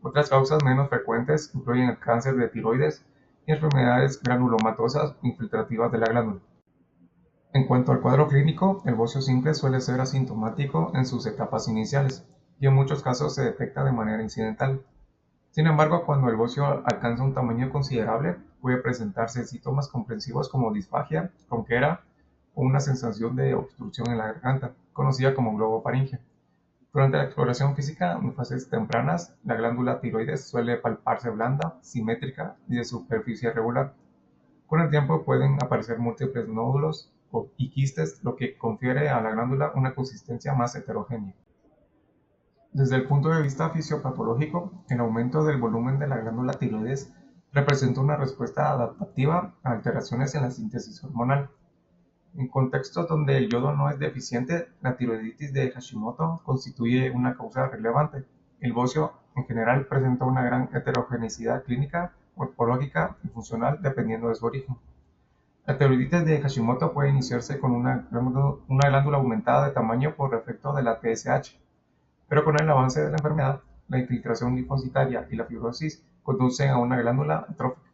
Otras causas menos frecuentes incluyen el cáncer de tiroides y enfermedades granulomatosas infiltrativas de la glándula. En cuanto al cuadro clínico, el bocio simple suele ser asintomático en sus etapas iniciales y en muchos casos se detecta de manera incidental. Sin embargo, cuando el bocio alcanza un tamaño considerable, puede presentarse síntomas comprensivos como disfagia, ronquera o una sensación de obstrucción en la garganta, conocida como globofaringe. Durante la exploración física en fases tempranas, la glándula tiroides suele palparse blanda, simétrica y de superficie regular. Con el tiempo pueden aparecer múltiples nódulos y quistes, lo que confiere a la glándula una consistencia más heterogénea. Desde el punto de vista fisiopatológico, el aumento del volumen de la glándula tiroides representa una respuesta adaptativa a alteraciones en la síntesis hormonal. En contextos donde el yodo no es deficiente, la tiroiditis de Hashimoto constituye una causa relevante. El bocio, en general, presenta una gran heterogeneidad clínica, morfológica y funcional dependiendo de su origen. La tiroiditis de Hashimoto puede iniciarse con una glándula aumentada de tamaño por efecto de la TSH, pero con el avance de la enfermedad, la infiltración linfocitaria y la fibrosis conducen a una glándula atrófica.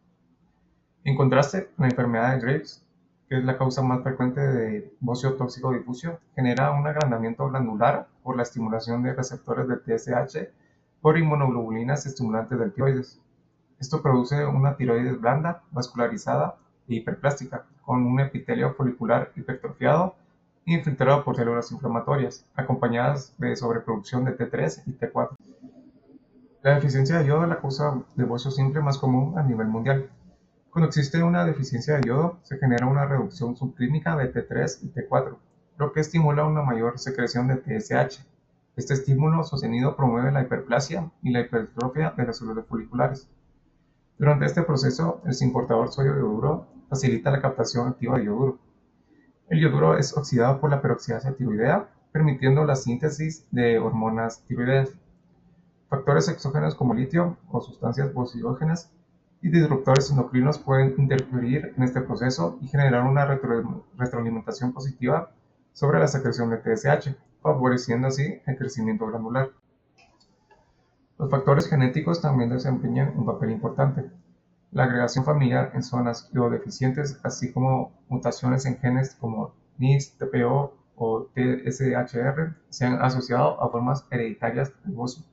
En contraste, la enfermedad de Graves, que es la causa más frecuente de bocio tóxico difuso, genera un agrandamiento glandular por la estimulación de receptores de TSH por inmunoglobulinas estimulantes del tiroides. Esto produce una tiroides blanda, vascularizada e hiperplástica, con un epitelio folicular hipertrofiado e infiltrado por células inflamatorias, acompañadas de sobreproducción de T3 y T4. La deficiencia de yodo es la causa de bocio simple más común a nivel mundial. Cuando existe una deficiencia de yodo, se genera una reducción subclínica de T3 y T4, lo que estimula una mayor secreción de TSH. Este estímulo sostenido promueve la hiperplasia y la hipertrofia de las células foliculares. Durante este proceso, el zinc-portador sodio-ioduro facilita la captación activa de yoduro. El yoduro es oxidado por la peroxidasa tiroidea, permitiendo la síntesis de hormonas tiroideas. Factores exógenos como litio o sustancias bociógenas y disruptores endocrinos pueden interferir en este proceso y generar una retroalimentación positiva sobre la secreción de TSH, favoreciendo así el crecimiento glandular. Los factores genéticos también desempeñan un papel importante. La agregación familiar en zonas iododeficientes, así como mutaciones en genes como NIS, TPO o TSHR, se han asociado a formas hereditarias del bocio.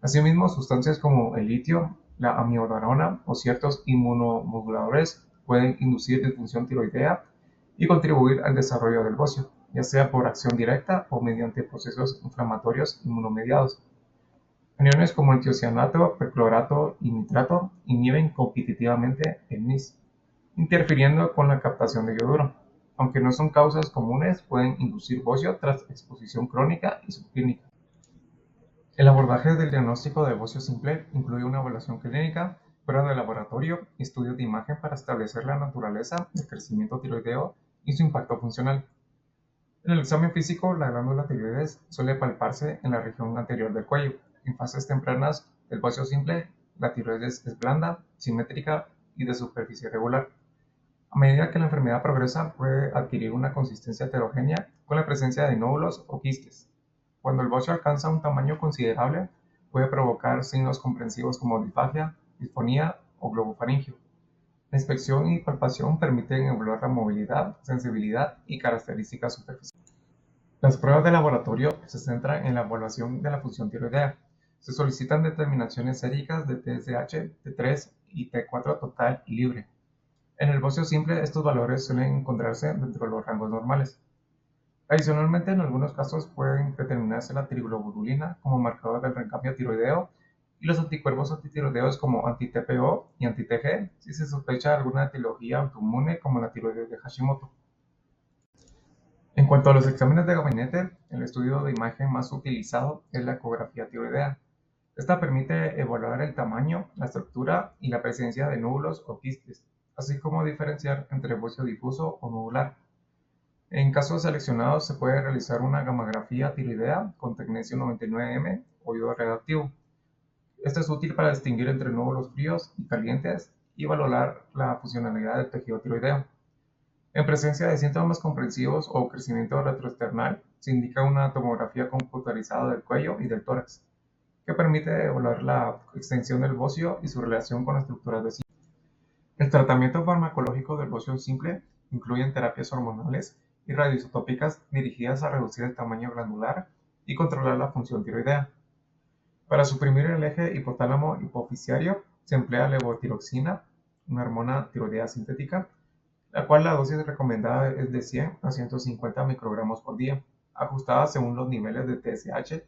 Asimismo, sustancias como el litio, la amiodarona o ciertos inmunomoduladores pueden inducir disfunción tiroidea y contribuir al desarrollo del bocio, ya sea por acción directa o mediante procesos inflamatorios inmunomediados. Aniones como el tiocianato, perclorato y nitrato inhiben competitivamente el NIS, interfiriendo con la captación de yoduro. Aunque no son causas comunes, pueden inducir bocio tras exposición crónica y subclínica. El abordaje del diagnóstico de bocio simple incluye una evaluación clínica, prueba de laboratorio y estudios de imagen para establecer la naturaleza del crecimiento tiroideo y su impacto funcional. En el examen físico, la glándula tiroides suele palparse en la región anterior del cuello. En fases tempranas del bocio simple, la tiroides es blanda, simétrica y de superficie regular. A medida que la enfermedad progresa, puede adquirir una consistencia heterogénea con la presencia de nódulos o quistes. Cuando el bocio alcanza un tamaño considerable, puede provocar signos comprensivos como disfagia, disfonía o globofaringio. La inspección y palpación permiten evaluar la movilidad, sensibilidad y características superficiales. Las pruebas de laboratorio se centran en la evaluación de la función tiroidea. Se solicitan determinaciones séricas de TSH, T3 y T4 total y libre. En el bocio simple, estos valores suelen encontrarse dentro de los rangos normales. Adicionalmente, en algunos casos pueden determinarse la triglobulina como marcador del reencambio tiroideo y los anticuerpos antitiroideos como anti-TPO y anti-TG si se sospecha alguna etiología autoinmune como la tiroides de Hashimoto. En cuanto a los exámenes de gabinete, el estudio de imagen más utilizado es la ecografía tiroidea. Esta permite evaluar el tamaño, la estructura y la presencia de nódulos o quistes, así como diferenciar entre bocio difuso o nodular. En casos seleccionados se puede realizar una gammagrafía tiroidea con tecnesio 99M o yodo radioactivo. Este es útil para distinguir entre nódulos fríos y calientes y valorar la funcionalidad del tejido tiroideo. En presencia de síntomas comprensivos o crecimiento retroesternal, se indica una tomografía computarizada del cuello y del tórax, que permite evaluar la extensión del bocio y su relación con las estructuras vecinas. El tratamiento farmacológico del bocio simple incluye terapias hormonales y radioisotópicas dirigidas a reducir el tamaño glandular y controlar la función tiroidea. Para suprimir el eje hipotálamo-hipofisiario se emplea levotiroxina, una hormona tiroidea sintética, la cual la dosis recomendada es de 100 a 150 microgramos por día, ajustada según los niveles de TSH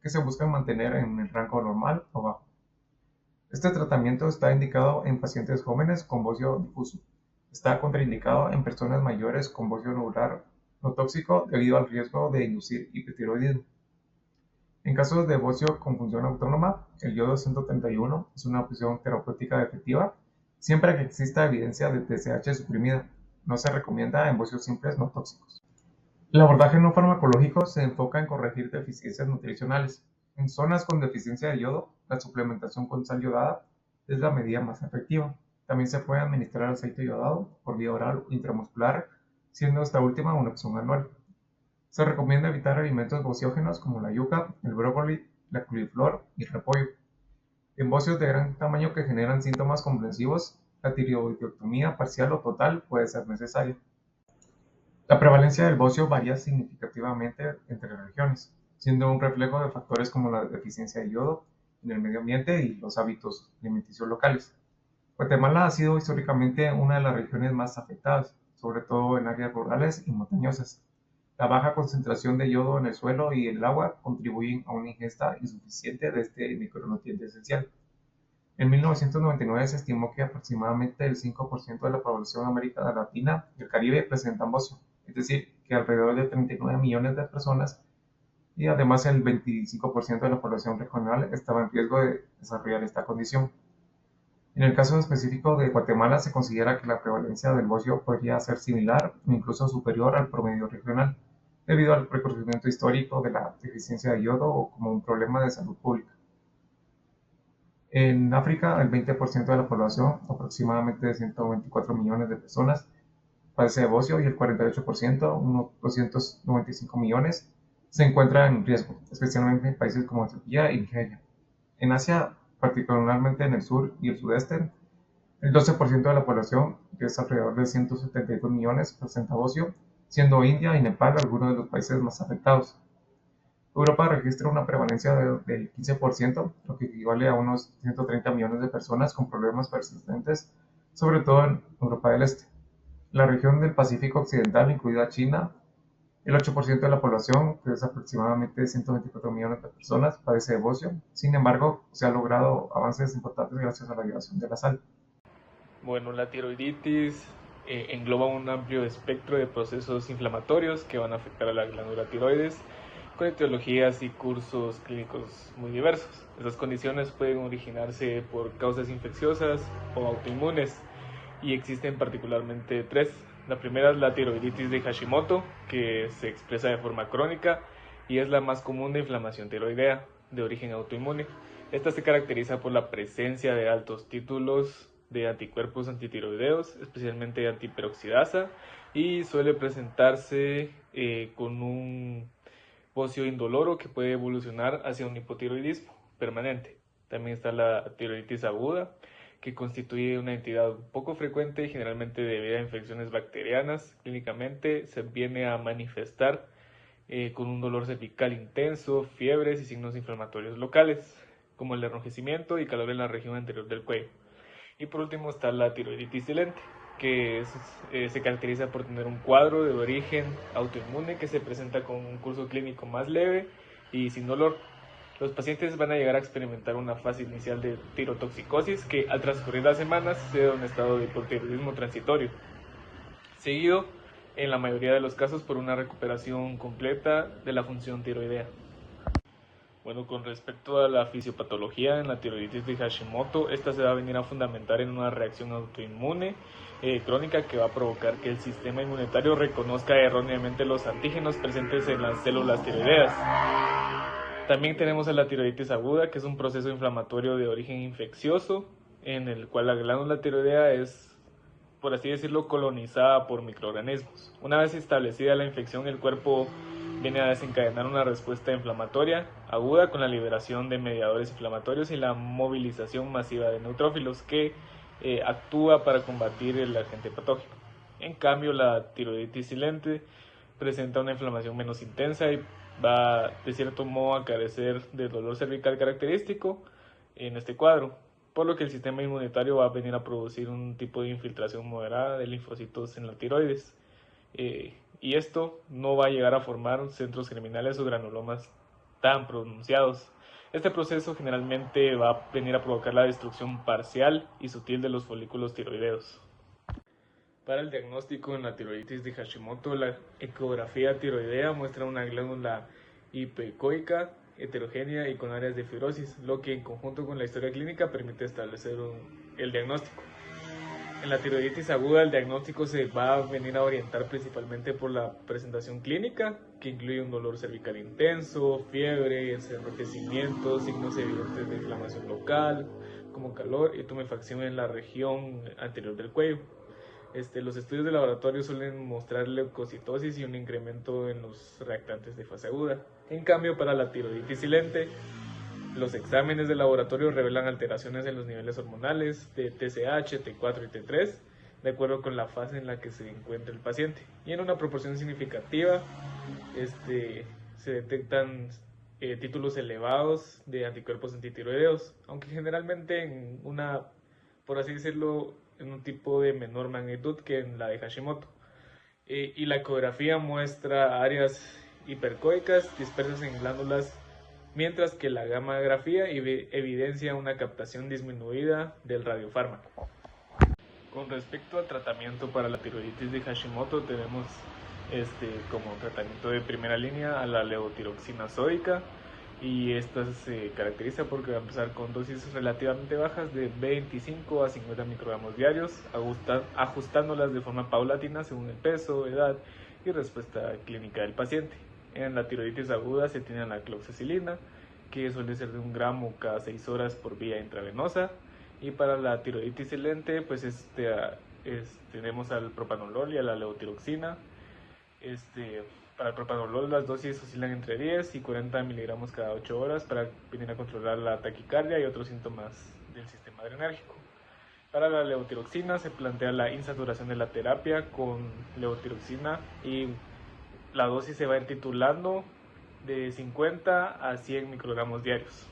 que se buscan mantener en el rango normal o bajo. Este tratamiento está indicado en pacientes jóvenes con bocio difuso. Está contraindicado en personas mayores con bocio nodular no tóxico debido al riesgo de inducir hipertiroidismo. En casos de bocio con función autónoma, el yodo 131 es una opción terapéutica efectiva siempre que exista evidencia de TSH suprimida. No se recomienda en bocios simples no tóxicos. El abordaje no farmacológico se enfoca en corregir deficiencias nutricionales. En zonas con deficiencia de yodo, la suplementación con sal yodada es la medida más efectiva. También se puede administrar aceite yodado por vía oral o intramuscular, siendo esta última una opción anual. Se recomienda evitar alimentos bociógenos como la yuca, el brócoli, la coliflor y el repollo. En bocios de gran tamaño que generan síntomas comprensivos, la tiroidectomía parcial o total puede ser necesaria. La prevalencia del bocio varía significativamente entre regiones. siendo un reflejo de factores como la deficiencia de yodo en el medio ambiente y los hábitos alimenticios locales. Guatemala ha sido históricamente una de las regiones más afectadas, sobre todo en áreas rurales y montañosas. La baja concentración de yodo en el suelo y el agua contribuyen a una ingesta insuficiente de este micronutriente esencial. En 1999 se estimó que aproximadamente el 5% de la población de América Latina y el Caribe presentan bocio, es decir, que alrededor de 39 millones de personas y además el 25% de la población regional estaba en riesgo de desarrollar esta condición. En el caso específico de Guatemala se considera que la prevalencia del bocio podría ser similar o incluso superior al promedio regional, debido al reconocimiento histórico de la deficiencia de yodo como un problema de salud pública. En África, el 20% de la población, aproximadamente 124 millones de personas, padece de bocio y el 48%, unos 295 millones, se encuentra en riesgo, especialmente en países como Etiopía y Nigeria. En Asia, particularmente en el sur y el sudeste, el 12% de la población, que es alrededor de 172 millones, presenta bocio, siendo India y Nepal algunos de los países más afectados. Europa registra una prevalencia del 15%, lo que equivale a unos 130 millones de personas con problemas persistentes, sobre todo en Europa del Este. La región del Pacífico Occidental, incluida China, el 8% de la población, que es aproximadamente 124 millones de personas, padece de bocio. Sin embargo, se han logrado avances importantes gracias a la liberación de la sal. Bueno, la tiroiditis engloba un amplio espectro de procesos inflamatorios que van a afectar a la glándula tiroides, con etiologías y cursos clínicos muy diversos. Estas condiciones pueden originarse por causas infecciosas o autoinmunes y existen particularmente tres. La primera es la tiroiditis de Hashimoto, que se expresa de forma crónica y es la más común de inflamación tiroidea de origen autoinmune. Esta se caracteriza por la presencia de altos títulos de anticuerpos antitiroideos, especialmente antiperoxidasa, y suele presentarse con un bocio indoloro que puede evolucionar hacia un hipotiroidismo permanente. También está la tiroiditis aguda, que constituye una entidad poco frecuente y generalmente debido a infecciones bacterianas. Clínicamente se viene a manifestar con un dolor cervical intenso, fiebres y signos inflamatorios locales, como el enrojecimiento y calor en la región anterior del cuello. Y por último está la tiroiditis silente, que se caracteriza por tener un cuadro de origen autoinmune que se presenta con un curso clínico más leve y sin dolor. Los pacientes van a llegar a experimentar una fase inicial de tirotoxicosis que al transcurrir las semanas se da un estado de hipotiroidismo transitorio, seguido en la mayoría de los casos por una recuperación completa de la función tiroidea. Bueno, con respecto a la fisiopatología en la tiroiditis de Hashimoto, esta se va a venir a fundamentar en una reacción autoinmune crónica que va a provocar que el sistema inmunitario reconozca erróneamente los antígenos presentes en las células tiroideas. También tenemos a la tiroiditis aguda, que es un proceso inflamatorio de origen infeccioso, en el cual la glándula tiroidea es, por así decirlo, colonizada por microorganismos. Una vez establecida la infección, el cuerpo viene a desencadenar una respuesta inflamatoria aguda con la liberación de mediadores inflamatorios y la movilización masiva de neutrófilos que actúa para combatir el agente patógeno. En cambio, la tiroiditis silente presenta una inflamación menos intensa y va de cierto modo a carecer de dolor cervical característico en este cuadro, por lo que el sistema inmunitario va a venir a producir un tipo de infiltración moderada de linfocitos en la tiroides. Y esto no va a llegar a formar centros germinales o granulomas tan pronunciados. Este proceso generalmente va a venir a provocar la destrucción parcial y sutil de los folículos tiroideos. Para el diagnóstico en la tiroiditis de Hashimoto, la ecografía tiroidea muestra una glándula hipoecoica, heterogénea y con áreas de fibrosis, lo que en conjunto con la historia clínica permite establecer el diagnóstico. En la tiroiditis aguda el diagnóstico se va a venir a orientar principalmente por la presentación clínica, que incluye un dolor cervical intenso, fiebre, enrojecimiento, signos evidentes de inflamación local, como calor y tumefacción en la región anterior del cuello. Los estudios de laboratorio suelen mostrar leucocitosis y un incremento en los reactantes de fase aguda. En cambio, para la tiroiditis silente, los exámenes de laboratorio revelan alteraciones en los niveles hormonales de TSH, T4 y T3, de acuerdo con la fase en la que se encuentra el paciente. Y en una proporción significativa se detectan títulos elevados de anticuerpos antitiroideos, aunque generalmente por así decirlo, en un tipo de menor magnitud que en la de Hashimoto. Y la ecografía muestra áreas hipercoicas dispersas en glándulas, mientras que la gammagrafía evidencia una captación disminuida del radiofármaco. Con respecto al tratamiento para la tiroiditis de Hashimoto, tenemos como tratamiento de primera línea a la levotiroxina sódica, y esta se caracteriza porque va a empezar con dosis relativamente bajas de 25 a 50 microgramos diarios, ajustándolas de forma paulatina según el peso, edad y respuesta clínica del paciente. En la tiroiditis aguda se tiene la cloxacilina, que suele ser de 1 gramo cada 6 horas por vía intravenosa, y para la tiroiditis silente pues tenemos al propanolol y a la levotiroxina. Para el propanolol las dosis oscilan entre 10 y 40 miligramos cada 8 horas para venir a controlar la taquicardia y otros síntomas del sistema adrenérgico. Para la levotiroxina se plantea la insaturación de la terapia con levotiroxina, y la dosis se va a ir titulando de 50 a 100 microgramos diarios.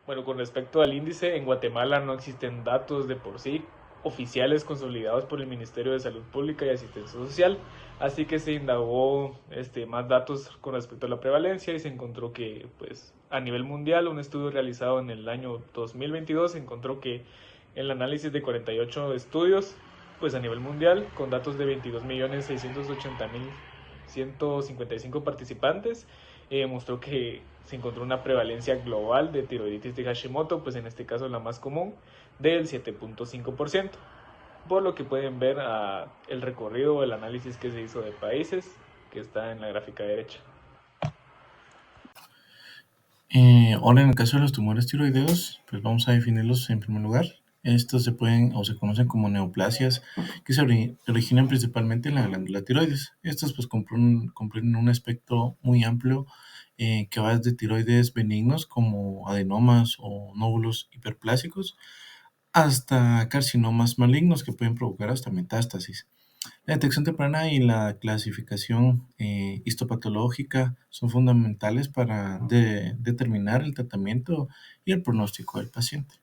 Bueno, con respecto al índice, en Guatemala no existen datos de por sí oficiales consolidados por el Ministerio de Salud Pública y Asistencia Social, así que se indagó más datos con respecto a la prevalencia, y se encontró que pues a nivel mundial un estudio realizado en el año 2022 encontró que el análisis de 48 estudios pues a nivel mundial con datos de 22.680.155 participantes, mostró que se encontró una prevalencia global de tiroiditis de Hashimoto, pues en este caso la más común, del 7.5%, por lo que pueden ver el recorrido o el análisis que se hizo de países, que está en la gráfica derecha. Ahora, en el caso de los tumores tiroideos, pues vamos a definirlos en primer lugar. Estos se pueden o se conocen como neoplasias, que se originan principalmente en la glándula tiroides. Estos pues comprenden un espectro muy amplio, que va desde tiroides benignos como adenomas o nódulos hiperplásicos hasta carcinomas malignos que pueden provocar hasta metástasis. La detección temprana y la clasificación histopatológica son fundamentales para determinar el tratamiento y el pronóstico del paciente.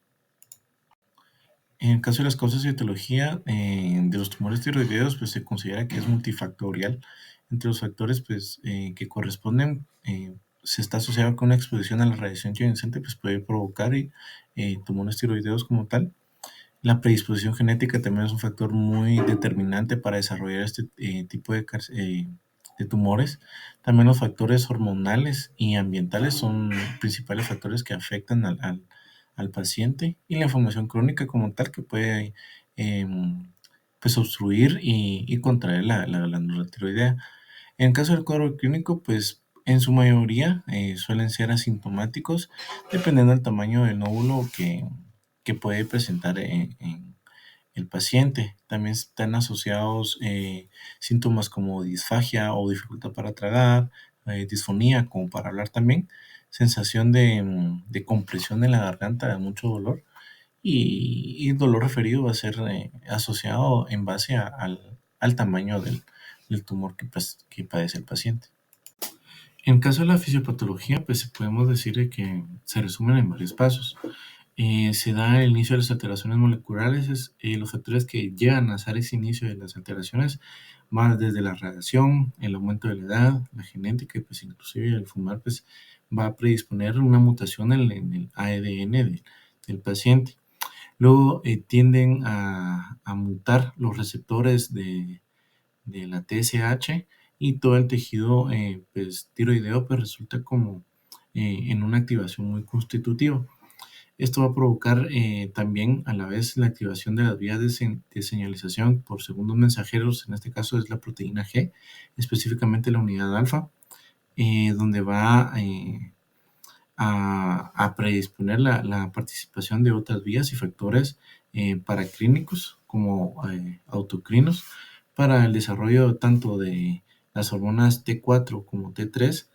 En el caso de las causas de etiología de los tumores tiroideos, pues se considera que es multifactorial. Entre los factores pues, que corresponden, se está asociado con una exposición a la radiación ionizante, pues puede provocar tumores tiroideos como tal. La predisposición genética también es un factor muy determinante para desarrollar este tipo de tumores. También los factores hormonales y ambientales son principales factores que afectan al paciente, y la inflamación crónica como tal que puede pues obstruir y contraer la glándula tiroidea. En el caso del cuadro clínico, pues en su mayoría suelen ser asintomáticos, dependiendo del tamaño del nódulo que puede presentar en el paciente. También están asociados síntomas como disfagia o dificultad para tragar, disfonía como para hablar también, sensación de compresión en la garganta, de mucho dolor, y el dolor referido va a ser asociado en base al tamaño del tumor que padece el paciente. En caso de la fisiopatología, pues podemos decir que se resumen en varios pasos. Se da el inicio de las alteraciones moleculares. Los factores que llegan a hacer ese inicio de las alteraciones van desde la radiación, el aumento de la edad, la genética, y pues inclusive el fumar pues va a predisponer una mutación en el ADN del paciente. Luego tienden a mutar los receptores de la TSH, y todo el tejido pues, tiroideo pues, resulta como en una activación muy constitutiva. Esto va a provocar también a la vez la activación de las vías de señalización por segundos mensajeros. En este caso es la proteína G, específicamente la unidad alfa, donde va a predisponer la participación de otras vías y factores paraclínicos como autocrinos para el desarrollo tanto de las hormonas T4 como T3,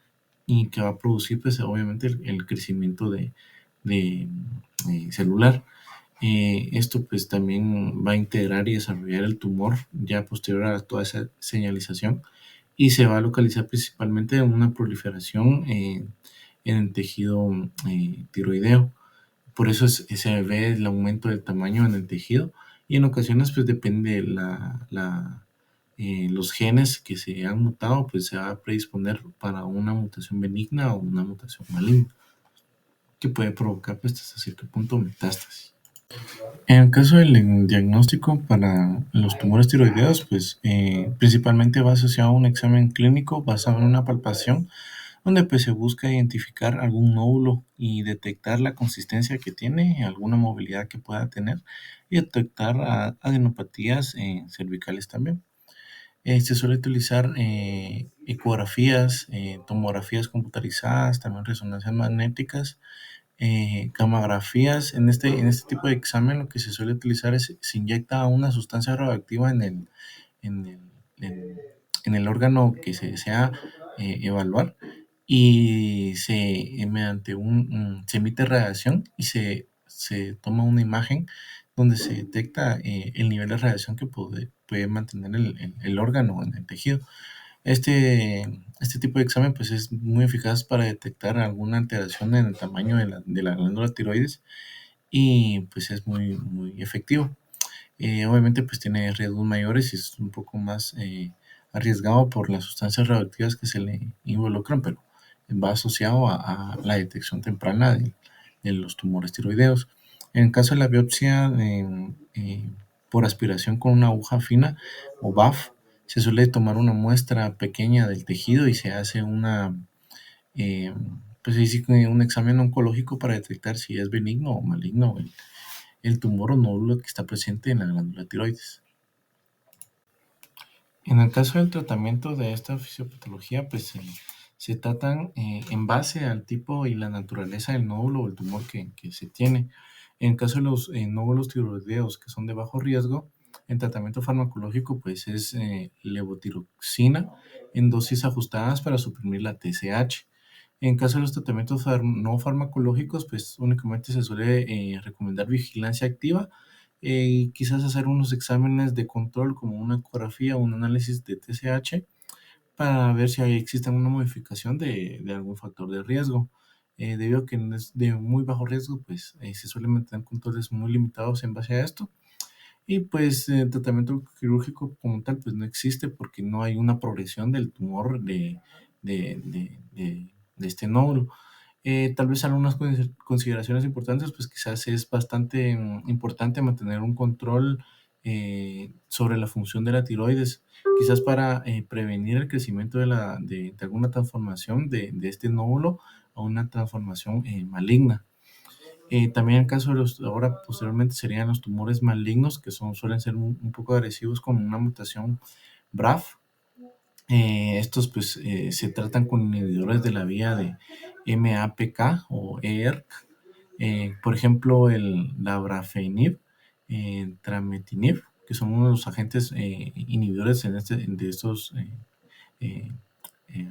y que va a producir pues obviamente el crecimiento de celular. Esto pues también va a integrar y desarrollar el tumor ya posterior a toda esa señalización, y se va a localizar principalmente en una proliferación en el tejido tiroideo. Por eso se ve el aumento del tamaño en el tejido y en ocasiones pues depende los genes que se han mutado, pues se va a predisponer para una mutación benigna o una mutación maligna que puede provocar pues hasta cierto punto metástasis. En el caso del diagnóstico para los tumores tiroideos, pues principalmente va asociado a un examen clínico basado en una palpación donde pues se busca identificar algún nódulo y detectar la consistencia que tiene, alguna movilidad que pueda tener y detectar adenopatías cervicales también. Se suele utilizar ecografías, tomografías computarizadas, también resonancias magnéticas, gamografías. En este tipo de examen lo que se suele utilizar es, se inyecta una sustancia radioactiva en el, en- en el órgano que se desea evaluar y mediante se emite radiación y se toma una imagen donde se detecta el nivel de radiación que puede mantener el órgano en el tejido. Este tipo de examen pues es muy eficaz para detectar alguna alteración en el tamaño de la glándula tiroides y pues es muy, muy efectivo. Obviamente pues tiene riesgos mayores y es un poco más arriesgado por las sustancias radioactivas que se le involucran, pero va asociado a la detección temprana de los tumores tiroideos. En el caso de la biopsia por aspiración con una aguja fina o BAF, se suele tomar una muestra pequeña del tejido y se hace eh, pues ahí sí que un examen oncológico para detectar si es benigno o maligno el tumor o nódulo que está presente en la glándula tiroides. En el caso del tratamiento de esta fisiopatología, pues se tratan en base al tipo y la naturaleza del nódulo o el tumor que se tiene. En el caso de los nódulos tiroideos que son de bajo riesgo, el tratamiento farmacológico pues es levotiroxina en dosis ajustadas para suprimir la TSH. En caso de los tratamientos no farmacológicos, pues únicamente se suele recomendar vigilancia activa y quizás hacer unos exámenes de control como una ecografía o un análisis de TSH para ver si existe una modificación de algún factor de riesgo. Debido a que es de muy bajo riesgo, pues se suelen mantener controles muy limitados en base a esto. Y pues el tratamiento quirúrgico como tal, pues no existe porque no hay una progresión del tumor de este nódulo. Tal vez algunas consideraciones importantes, pues quizás es bastante importante mantener un control sobre la función de la tiroides, quizás para prevenir el crecimiento de alguna transformación de este nódulo a una transformación maligna. También en el caso de ahora posteriormente serían los tumores malignos, que suelen ser un poco agresivos con una mutación BRAF. Estos pues se tratan con inhibidores de la vía de MAPK o ERK. Por ejemplo, el dabrafenib, trametinib, que son uno de los agentes inhibidores de estos eh,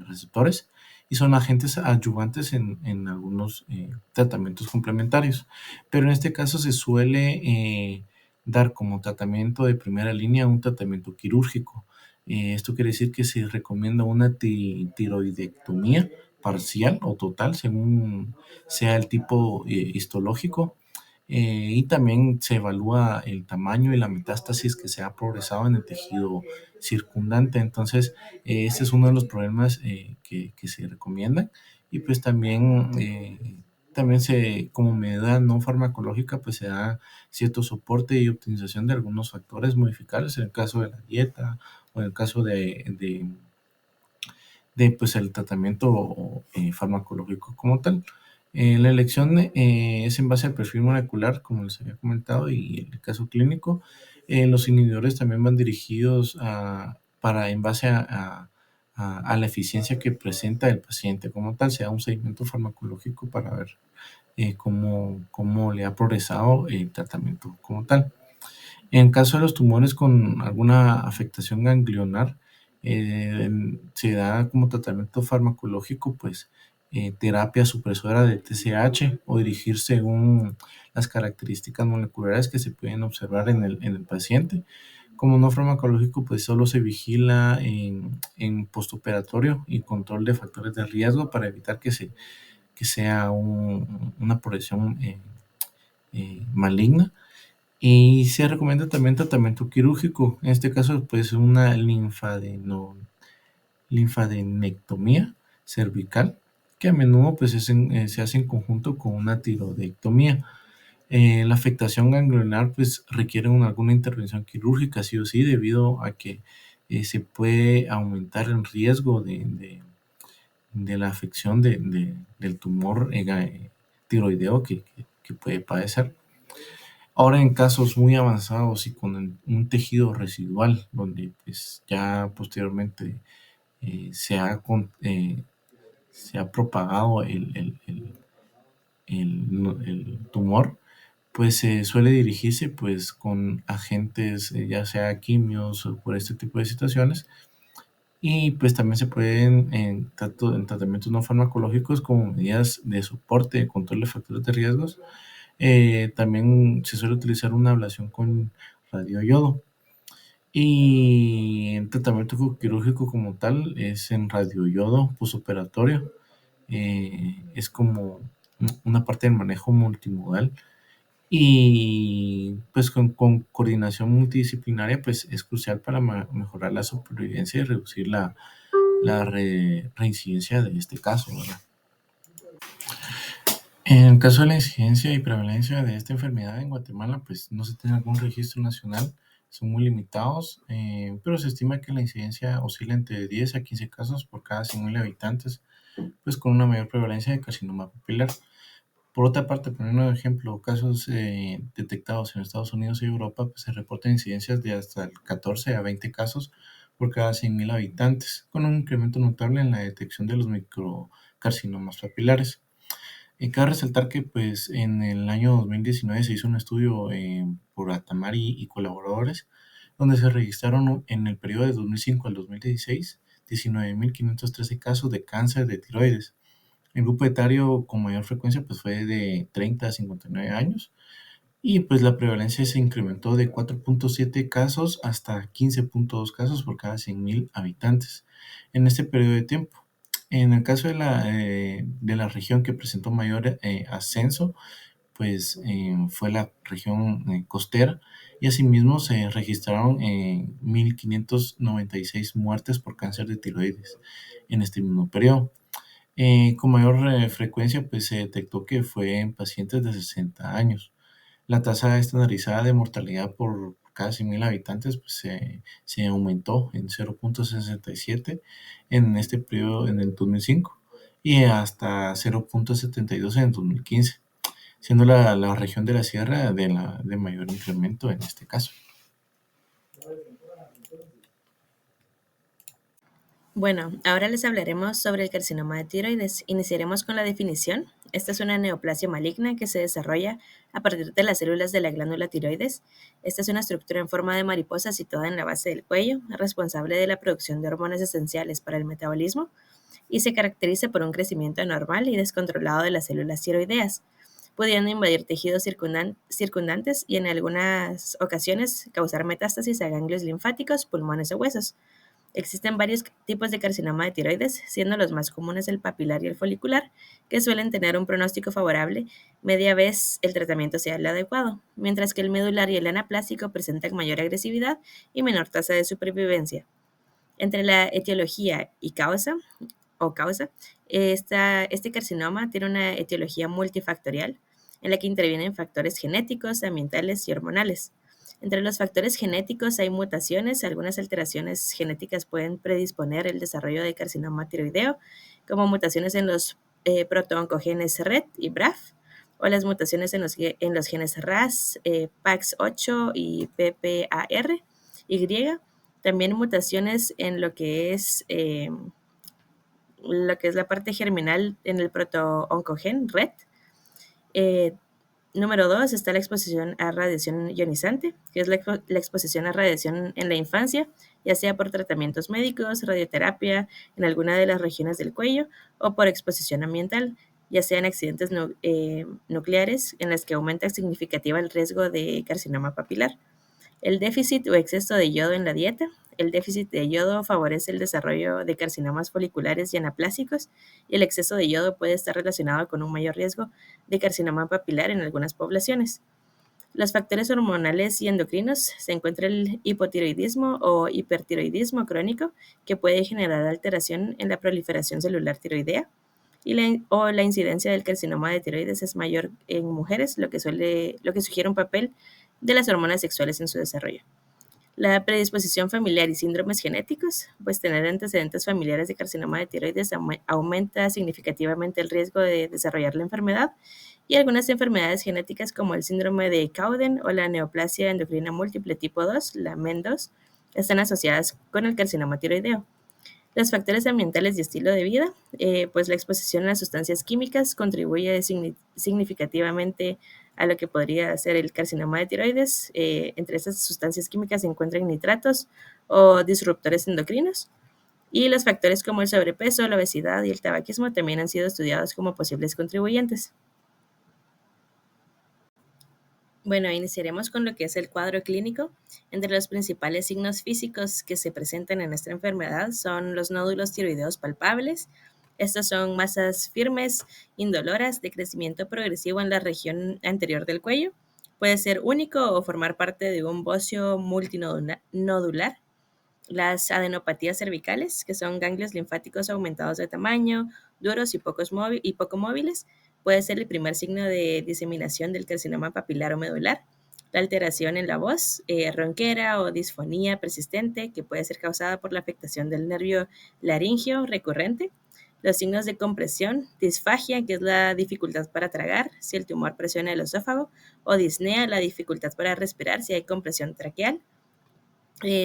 receptores y son agentes adyuvantes en algunos tratamientos complementarios. Pero en este caso se suele dar como tratamiento de primera línea un tratamiento quirúrgico. Esto quiere decir que se recomienda una tiroidectomía parcial o total, según sea el tipo histológico. Y también se evalúa el tamaño y la metástasis que se ha progresado en el tejido circundante. Entonces, ese es uno de los problemas que se recomiendan. Y pues también como medida no farmacológica, pues se da cierto soporte y optimización de algunos factores modificables en el caso de la dieta o en el caso de pues, el tratamiento farmacológico como tal. La elección es en base al perfil molecular, como les había comentado, y en el caso clínico. Los inhibidores también van dirigidos en base a la eficiencia que presenta el paciente como tal, sea un seguimiento farmacológico para ver cómo le ha progresado el tratamiento como tal. En caso de los tumores con alguna afectación ganglionar, eh, se da como tratamiento farmacológico, pues terapia supresora de TSH o dirigir según las características moleculares que se pueden observar en el paciente, Como no farmacológico, pues solo se vigila en postoperatorio y control de factores de riesgo para evitar que sea una progresión maligna. Y se recomienda también tratamiento quirúrgico, en este caso pues una linfadenectomía cervical, que a menudo pues se hace en conjunto con una tiroidectomía. La afectación ganglionar pues requiere alguna intervención quirúrgica sí o sí, debido a que se puede aumentar el riesgo de la afección del tumor tiroideo que puede padecer. Ahora, en casos muy avanzados y con un tejido residual, donde pues ya posteriormente eh, se, ha, se ha propagado el tumor, pues se suele dirigirse pues con agentes, ya sea quimios o por este tipo de situaciones. Y pues también se pueden, en tratamientos no farmacológicos, como medidas de soporte, de control de factores de riesgos. También se suele utilizar una ablación con radioyodo. Y el tratamiento quirúrgico como tal es en radioyodo posoperatorio. Es como una parte del manejo multimodal, y pues con coordinación multidisciplinaria pues es crucial para mejorar la supervivencia y reducir la reincidencia de este caso, ¿verdad? En el caso de la incidencia y prevalencia de esta enfermedad en Guatemala, pues no se tiene algún registro nacional, son muy limitados, pero se estima que la incidencia oscila entre 10 a 15 casos por cada 100.000 habitantes, pues con una mayor prevalencia de carcinoma papilar. Por otra parte, poniendo un ejemplo, casos detectados en Estados Unidos y Europa, pues se reportan incidencias de hasta el 14 a 20 casos por cada 100.000 habitantes, con un incremento notable en la detección de los microcarcinomas papilares. Cabe resaltar que pues, en el año 2019 se hizo un estudio por Atamari y colaboradores, donde se registraron en el periodo de 2005 al 2016 19.513 casos de cáncer de tiroides. El grupo etario con mayor frecuencia pues, fue de 30 a 59 años, y pues la prevalencia se incrementó de 4.7 casos hasta 15.2 casos por cada 100.000 habitantes en este periodo de tiempo. En el caso de la región que presentó mayor ascenso, pues fue la región costera, y asimismo se registraron 1.596 muertes por cáncer de tiroides en este mismo periodo. Con mayor frecuencia, pues se detectó que fue en pacientes de 60 años. La tasa estandarizada de mortalidad por cada 100.000 habitantes pues, se aumentó en 0.67 en este periodo en el 2005, y hasta 0.72 en el 2015, siendo la región de la sierra de mayor incremento en este caso. Bueno, ahora les hablaremos sobre el carcinoma de tiroides. Iniciaremos con la definición. Esta es una neoplasia maligna que se desarrolla a partir de las células de la glándula tiroides. Esta es una estructura en forma de mariposa situada en la base del cuello, responsable de la producción de hormonas esenciales para el metabolismo, y se caracteriza por un crecimiento anormal y descontrolado de las células tiroideas, pudiendo invadir tejidos circundantes y en algunas ocasiones causar metástasis a ganglios linfáticos, pulmones o huesos. Existen varios tipos de carcinoma de tiroides, siendo los más comunes el papilar y el folicular, que suelen tener un pronóstico favorable media vez el tratamiento sea el adecuado, mientras que el medular y el anaplásico presentan mayor agresividad y menor tasa de supervivencia. Entre la etiología y causa, este carcinoma tiene una etiología multifactorial, en la que intervienen factores genéticos, ambientales y hormonales. Entre los factores genéticos hay mutaciones. Algunas alteraciones genéticas pueden predisponer el desarrollo de carcinoma tiroideo, como mutaciones en los protooncogenes RET y BRAF, o las mutaciones en los genes RAS, PAX8 y PPAR, Y. También mutaciones en lo que es la parte germinal en el protooncogen RET. Número 2 está la exposición a radiación ionizante, que es la exposición a radiación en la infancia, ya sea por tratamientos médicos, radioterapia en alguna de las regiones del cuello, o por exposición ambiental, ya sea en accidentes nucleares en las que aumenta significativa el riesgo de carcinoma papilar. El déficit o exceso de yodo en la dieta. El déficit de yodo favorece el desarrollo de carcinomas foliculares y anaplásicos, y el exceso de yodo puede estar relacionado con un mayor riesgo de carcinoma papilar en algunas poblaciones. Los factores hormonales y endocrinos se encuentra el hipotiroidismo o hipertiroidismo crónico, que puede generar alteración en la proliferación celular tiroidea, y la incidencia del carcinoma de tiroides es mayor en mujeres, lo que sugiere un papel de las hormonas sexuales en su desarrollo. La predisposición familiar y síndromes genéticos, pues tener antecedentes familiares de carcinoma de tiroides aumenta significativamente el riesgo de desarrollar la enfermedad, y algunas enfermedades genéticas como el síndrome de Cowden o la neoplasia endocrina múltiple tipo 2, la MEN2, están asociadas con el carcinoma tiroideo. Los factores ambientales y estilo de vida, pues la exposición a las sustancias químicas contribuye significativamente a lo que podría ser el carcinoma de tiroides. Entre estas sustancias químicas se encuentran nitratos o disruptores endocrinos. Y los factores como el sobrepeso, la obesidad y el tabaquismo también han sido estudiados como posibles contribuyentes. Bueno, iniciaremos con lo que es el cuadro clínico. Entre los principales signos físicos que se presentan en esta enfermedad son los nódulos tiroideos palpables. Estos son masas firmes, indoloras, de crecimiento progresivo en la región anterior del cuello. Puede ser único o formar parte de un bocio multinodular. Las adenopatías cervicales, que son ganglios linfáticos aumentados de tamaño, duros y poco móviles, puede ser el primer signo de diseminación del carcinoma papilar o medular. La alteración en la voz, ronquera o disfonía persistente, que puede ser causada por la afectación del nervio laringio recurrente. Los signos de compresión, disfagia, que es la dificultad para tragar si el tumor presiona el esófago, o disnea, la dificultad para respirar si hay compresión traqueal.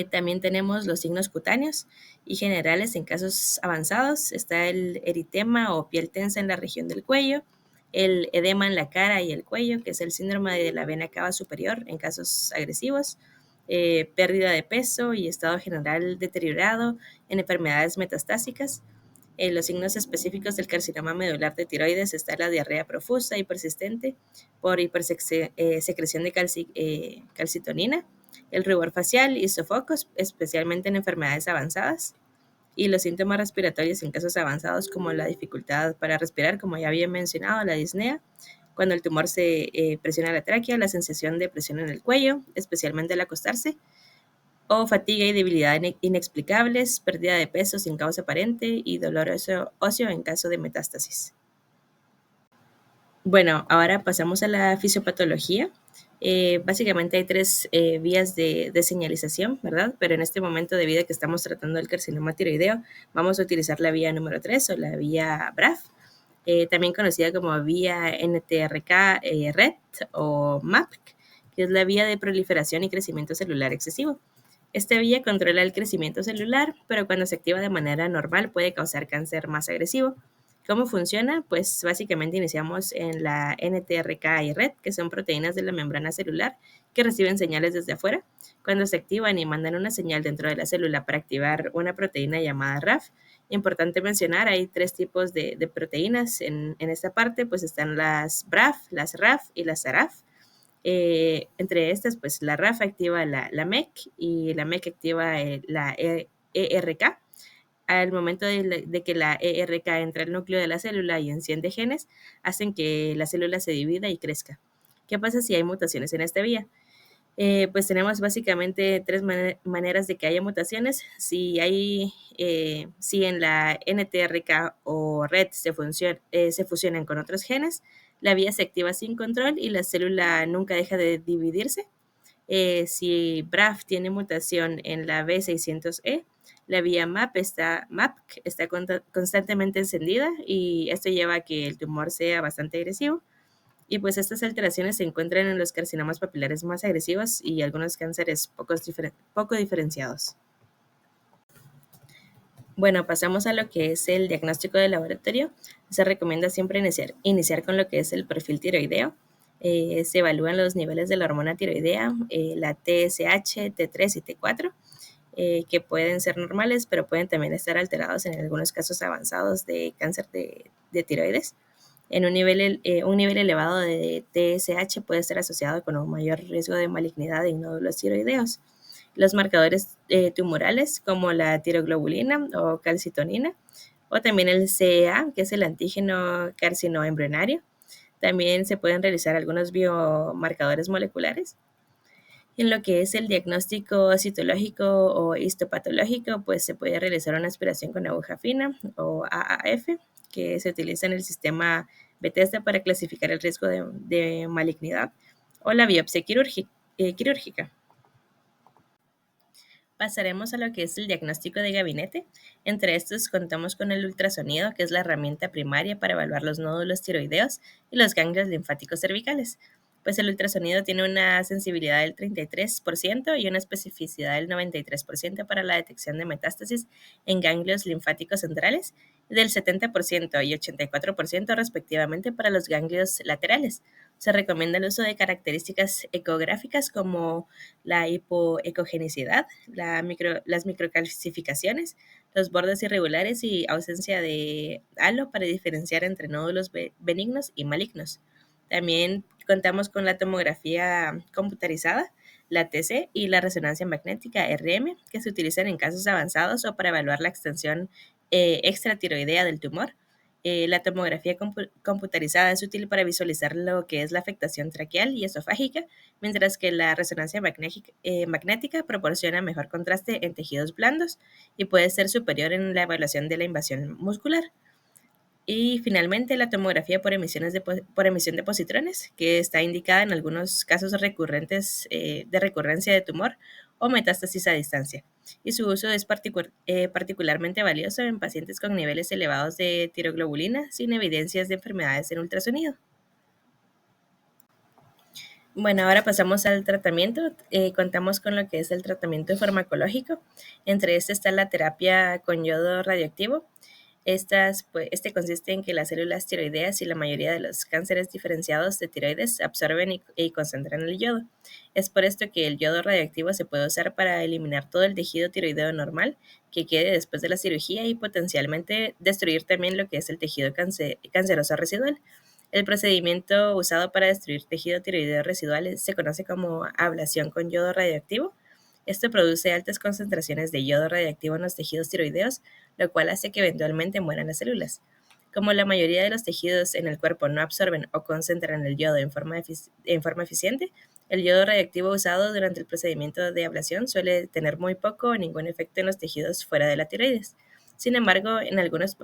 También tenemos los signos cutáneos y generales en casos avanzados. Está el eritema o piel tensa en la región del cuello, el edema en la cara y el cuello, que es el síndrome de la vena cava superior en casos agresivos, pérdida de peso y estado general deteriorado en enfermedades metastásicas. Los signos específicos del carcinoma medular de tiroides está la diarrea profusa y persistente por hipersecreción de calcitonina, el rubor facial y sofocos, especialmente en enfermedades avanzadas, y los síntomas respiratorios en casos avanzados como la dificultad para respirar, como ya había mencionado, la disnea, cuando el tumor se presiona la tráquea, la sensación de presión en el cuello, especialmente al acostarse, o fatiga y debilidad inexplicables, pérdida de peso sin causa aparente y dolor óseo en caso de metástasis. Bueno, ahora pasamos a la fisiopatología. Básicamente hay tres vías de señalización, ¿verdad? Pero en este momento, debido a que estamos tratando el carcinoma tiroideo, vamos a utilizar la vía número 3 o la vía BRAF, también conocida como vía NTRK-RET o MAPC, que es la vía de proliferación y crecimiento celular excesivo. Esta vía controla el crecimiento celular, pero cuando se activa de manera normal puede causar cáncer más agresivo. ¿Cómo funciona? Pues básicamente iniciamos en la NTRK y RET, que son proteínas de la membrana celular que reciben señales desde afuera. Cuando se activan y mandan una señal dentro de la célula para activar una proteína llamada RAF, importante mencionar, hay tres tipos de proteínas en esta parte, pues están las BRAF, las RAF y las SARAF. Entre estas, pues la RAF activa la MEC y la MEC activa la ERK. Al momento de que la ERK entra al núcleo de la célula y enciende genes, hacen que la célula se divida y crezca. ¿Qué pasa si hay mutaciones en esta vía? Pues tenemos básicamente tres maneras de que haya mutaciones. Si en la NTRK o RET se fusionan con otros genes, la vía se activa sin control y la célula nunca deja de dividirse. Si BRAF tiene mutación en la B600E, la vía MAPC está constantemente encendida, y esto lleva a que el tumor sea bastante agresivo. Y pues estas alteraciones se encuentran en los carcinomas papilares más agresivos y algunos cánceres poco diferenciados. Bueno, pasamos a lo que es el diagnóstico de laboratorio. Se recomienda siempre iniciar con lo que es el perfil tiroideo. Se evalúan los niveles de la hormona tiroidea, la TSH, T3 y T4, que pueden ser normales, pero pueden también estar alterados en algunos casos avanzados de cáncer de tiroides. En un nivel elevado de TSH puede estar asociado con un mayor riesgo de malignidad en nódulos tiroideos. Los marcadores tumorales como la tiroglobulina o calcitonina, o también el CEA, que es el antígeno carcinoembrionario. También se pueden realizar algunos biomarcadores moleculares. En lo que es el diagnóstico citológico o histopatológico, pues se puede realizar una aspiración con aguja fina o AAF, que se utiliza en el sistema Bethesda para clasificar el riesgo de malignidad, o la biopsia quirúrgica. Pasaremos a lo que es el diagnóstico de gabinete. Entre estos contamos con el ultrasonido, que es la herramienta primaria para evaluar los nódulos tiroideos y los ganglios linfáticos cervicales. Pues el ultrasonido tiene una sensibilidad del 33% y una especificidad del 93% para la detección de metástasis en ganglios linfáticos centrales, y del 70% y 84% respectivamente para los ganglios laterales. Se recomienda el uso de características ecográficas como la hipoecogenicidad, las microcalcificaciones, los bordes irregulares y ausencia de halo para diferenciar entre nódulos benignos y malignos. También contamos con la tomografía computarizada, la TC, y la resonancia magnética RM, que se utilizan en casos avanzados o para evaluar la extensión extratiroidea del tumor. La tomografía computarizada es útil para visualizar lo que es la afectación traqueal y esofágica, mientras que la resonancia magnética proporciona mejor contraste en tejidos blandos y puede ser superior en la evaluación de la invasión muscular. Y finalmente la tomografía por emisión de positrones, que está indicada en algunos casos recurrentes de recurrencia de tumor o metástasis a distancia. Y su uso es particularmente valioso en pacientes con niveles elevados de tiroglobulina sin evidencias de enfermedades en ultrasonido. Bueno, ahora pasamos al tratamiento. Contamos con lo que es el tratamiento farmacológico. Entre este está la terapia con yodo radioactivo. Este consiste en que las células tiroideas y la mayoría de los cánceres diferenciados de tiroides absorben y concentran el yodo. Es por esto que el yodo radioactivo se puede usar para eliminar todo el tejido tiroideo normal que quede después de la cirugía y potencialmente destruir también lo que es el tejido canceroso residual. El procedimiento usado para destruir tejido tiroideo residual se conoce como ablación con yodo radioactivo. Esto produce altas concentraciones de yodo radioactivo en los tejidos tiroideos, lo cual hace que eventualmente mueran las células. Como la mayoría de los tejidos en el cuerpo no absorben o concentran el yodo en forma eficiente, el yodo radioactivo usado durante el procedimiento de ablación suele tener muy poco o ningún efecto en los tejidos fuera de la tiroides. Sin embargo, en algunos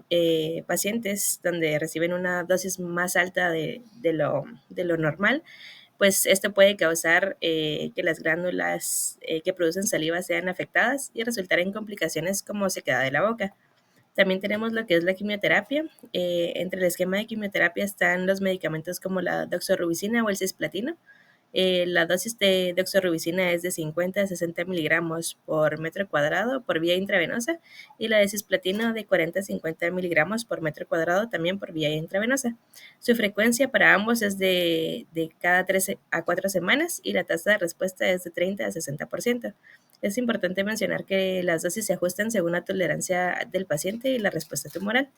pacientes donde reciben una dosis más alta de lo normal, pues esto puede causar que las glándulas que producen saliva sean afectadas y resultar en complicaciones como sequedad de la boca. También tenemos lo que es la quimioterapia. Entre el esquema de quimioterapia están los medicamentos como la doxorubicina o el cisplatino. La dosis de doxorubicina es de 50 a 60 miligramos por metro cuadrado por vía intravenosa, y la de cisplatino de 40 a 50 miligramos por metro cuadrado también por vía intravenosa. Su frecuencia para ambos es de cada 3 a 4 semanas y la tasa de respuesta es de 30 a 60%. Es importante mencionar que las dosis se ajustan según la tolerancia del paciente y la respuesta tumoral.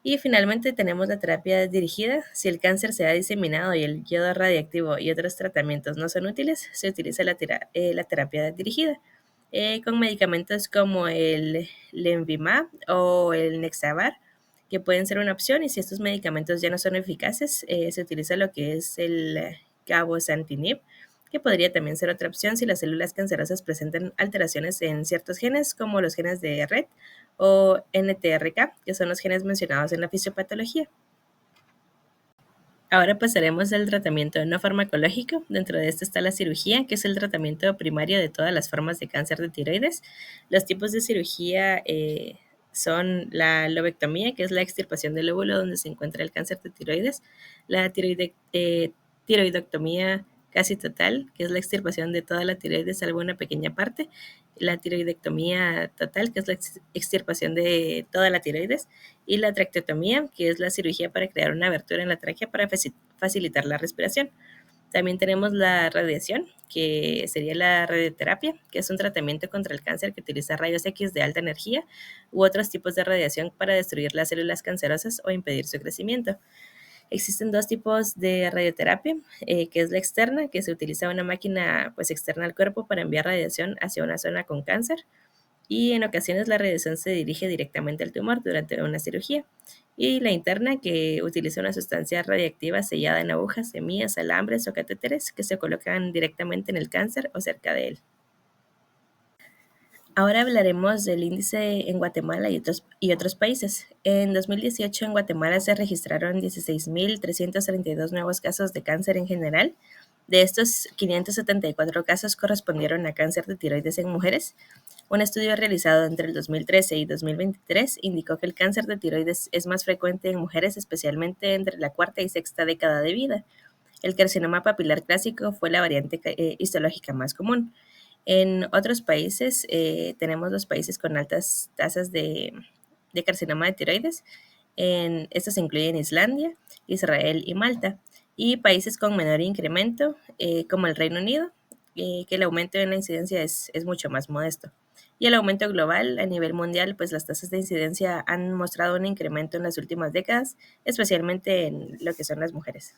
Y finalmente tenemos la terapia dirigida. Si el cáncer se ha diseminado y el yodo radiactivo y otros tratamientos no son útiles, se utiliza la terapia dirigida con medicamentos como el Lenvimab o el Nexavar, que pueden ser una opción, y si estos medicamentos ya no son eficaces, se utiliza lo que es el cabozantinib, que podría también ser otra opción si las células cancerosas presentan alteraciones en ciertos genes, como los genes de RET o NTRK, que son los genes mencionados en la fisiopatología. Ahora pasaremos al tratamiento no farmacológico. Dentro de esto está la cirugía, que es el tratamiento primario de todas las formas de cáncer de tiroides. Los tipos de cirugía son la lobectomía, que es la extirpación del óvulo donde se encuentra el cáncer de tiroides, la tiroidectomía casi total, que es la extirpación de toda la tiroides salvo una pequeña parte, la tiroidectomía total, que es la extirpación de toda la tiroides, y la traqueotomía, que es la cirugía para crear una abertura en la tráquea para facilitar la respiración. También tenemos la radiación, que sería la radioterapia, que es un tratamiento contra el cáncer que utiliza rayos X de alta energía u otros tipos de radiación para destruir las células cancerosas o impedir su crecimiento. Existen dos tipos de radioterapia, que es la externa, que se utiliza una máquina pues, externa al cuerpo para enviar radiación hacia una zona con cáncer, y en ocasiones la radiación se dirige directamente al tumor durante una cirugía. Y la interna, que utiliza una sustancia radiactiva sellada en agujas, semillas, alambres o catéteres que se colocan directamente en el cáncer o cerca de él. Ahora hablaremos del índice en Guatemala y otros países. En 2018 en Guatemala se registraron 16.332 nuevos casos de cáncer en general. De estos, 574 casos correspondieron a cáncer de tiroides en mujeres. Un estudio realizado entre el 2013 y 2023 indicó que el cáncer de tiroides es más frecuente en mujeres, especialmente entre la cuarta y sexta década de vida. El carcinoma papilar clásico fue la variante histológica más común. En otros países tenemos los países con altas tasas de carcinoma de tiroides. Estos incluyen Islandia, Israel y Malta. Y países con menor incremento, como el Reino Unido, que el aumento en la incidencia es mucho más modesto. Y el aumento global a nivel mundial, pues las tasas de incidencia han mostrado un incremento en las últimas décadas, especialmente en lo que son las mujeres.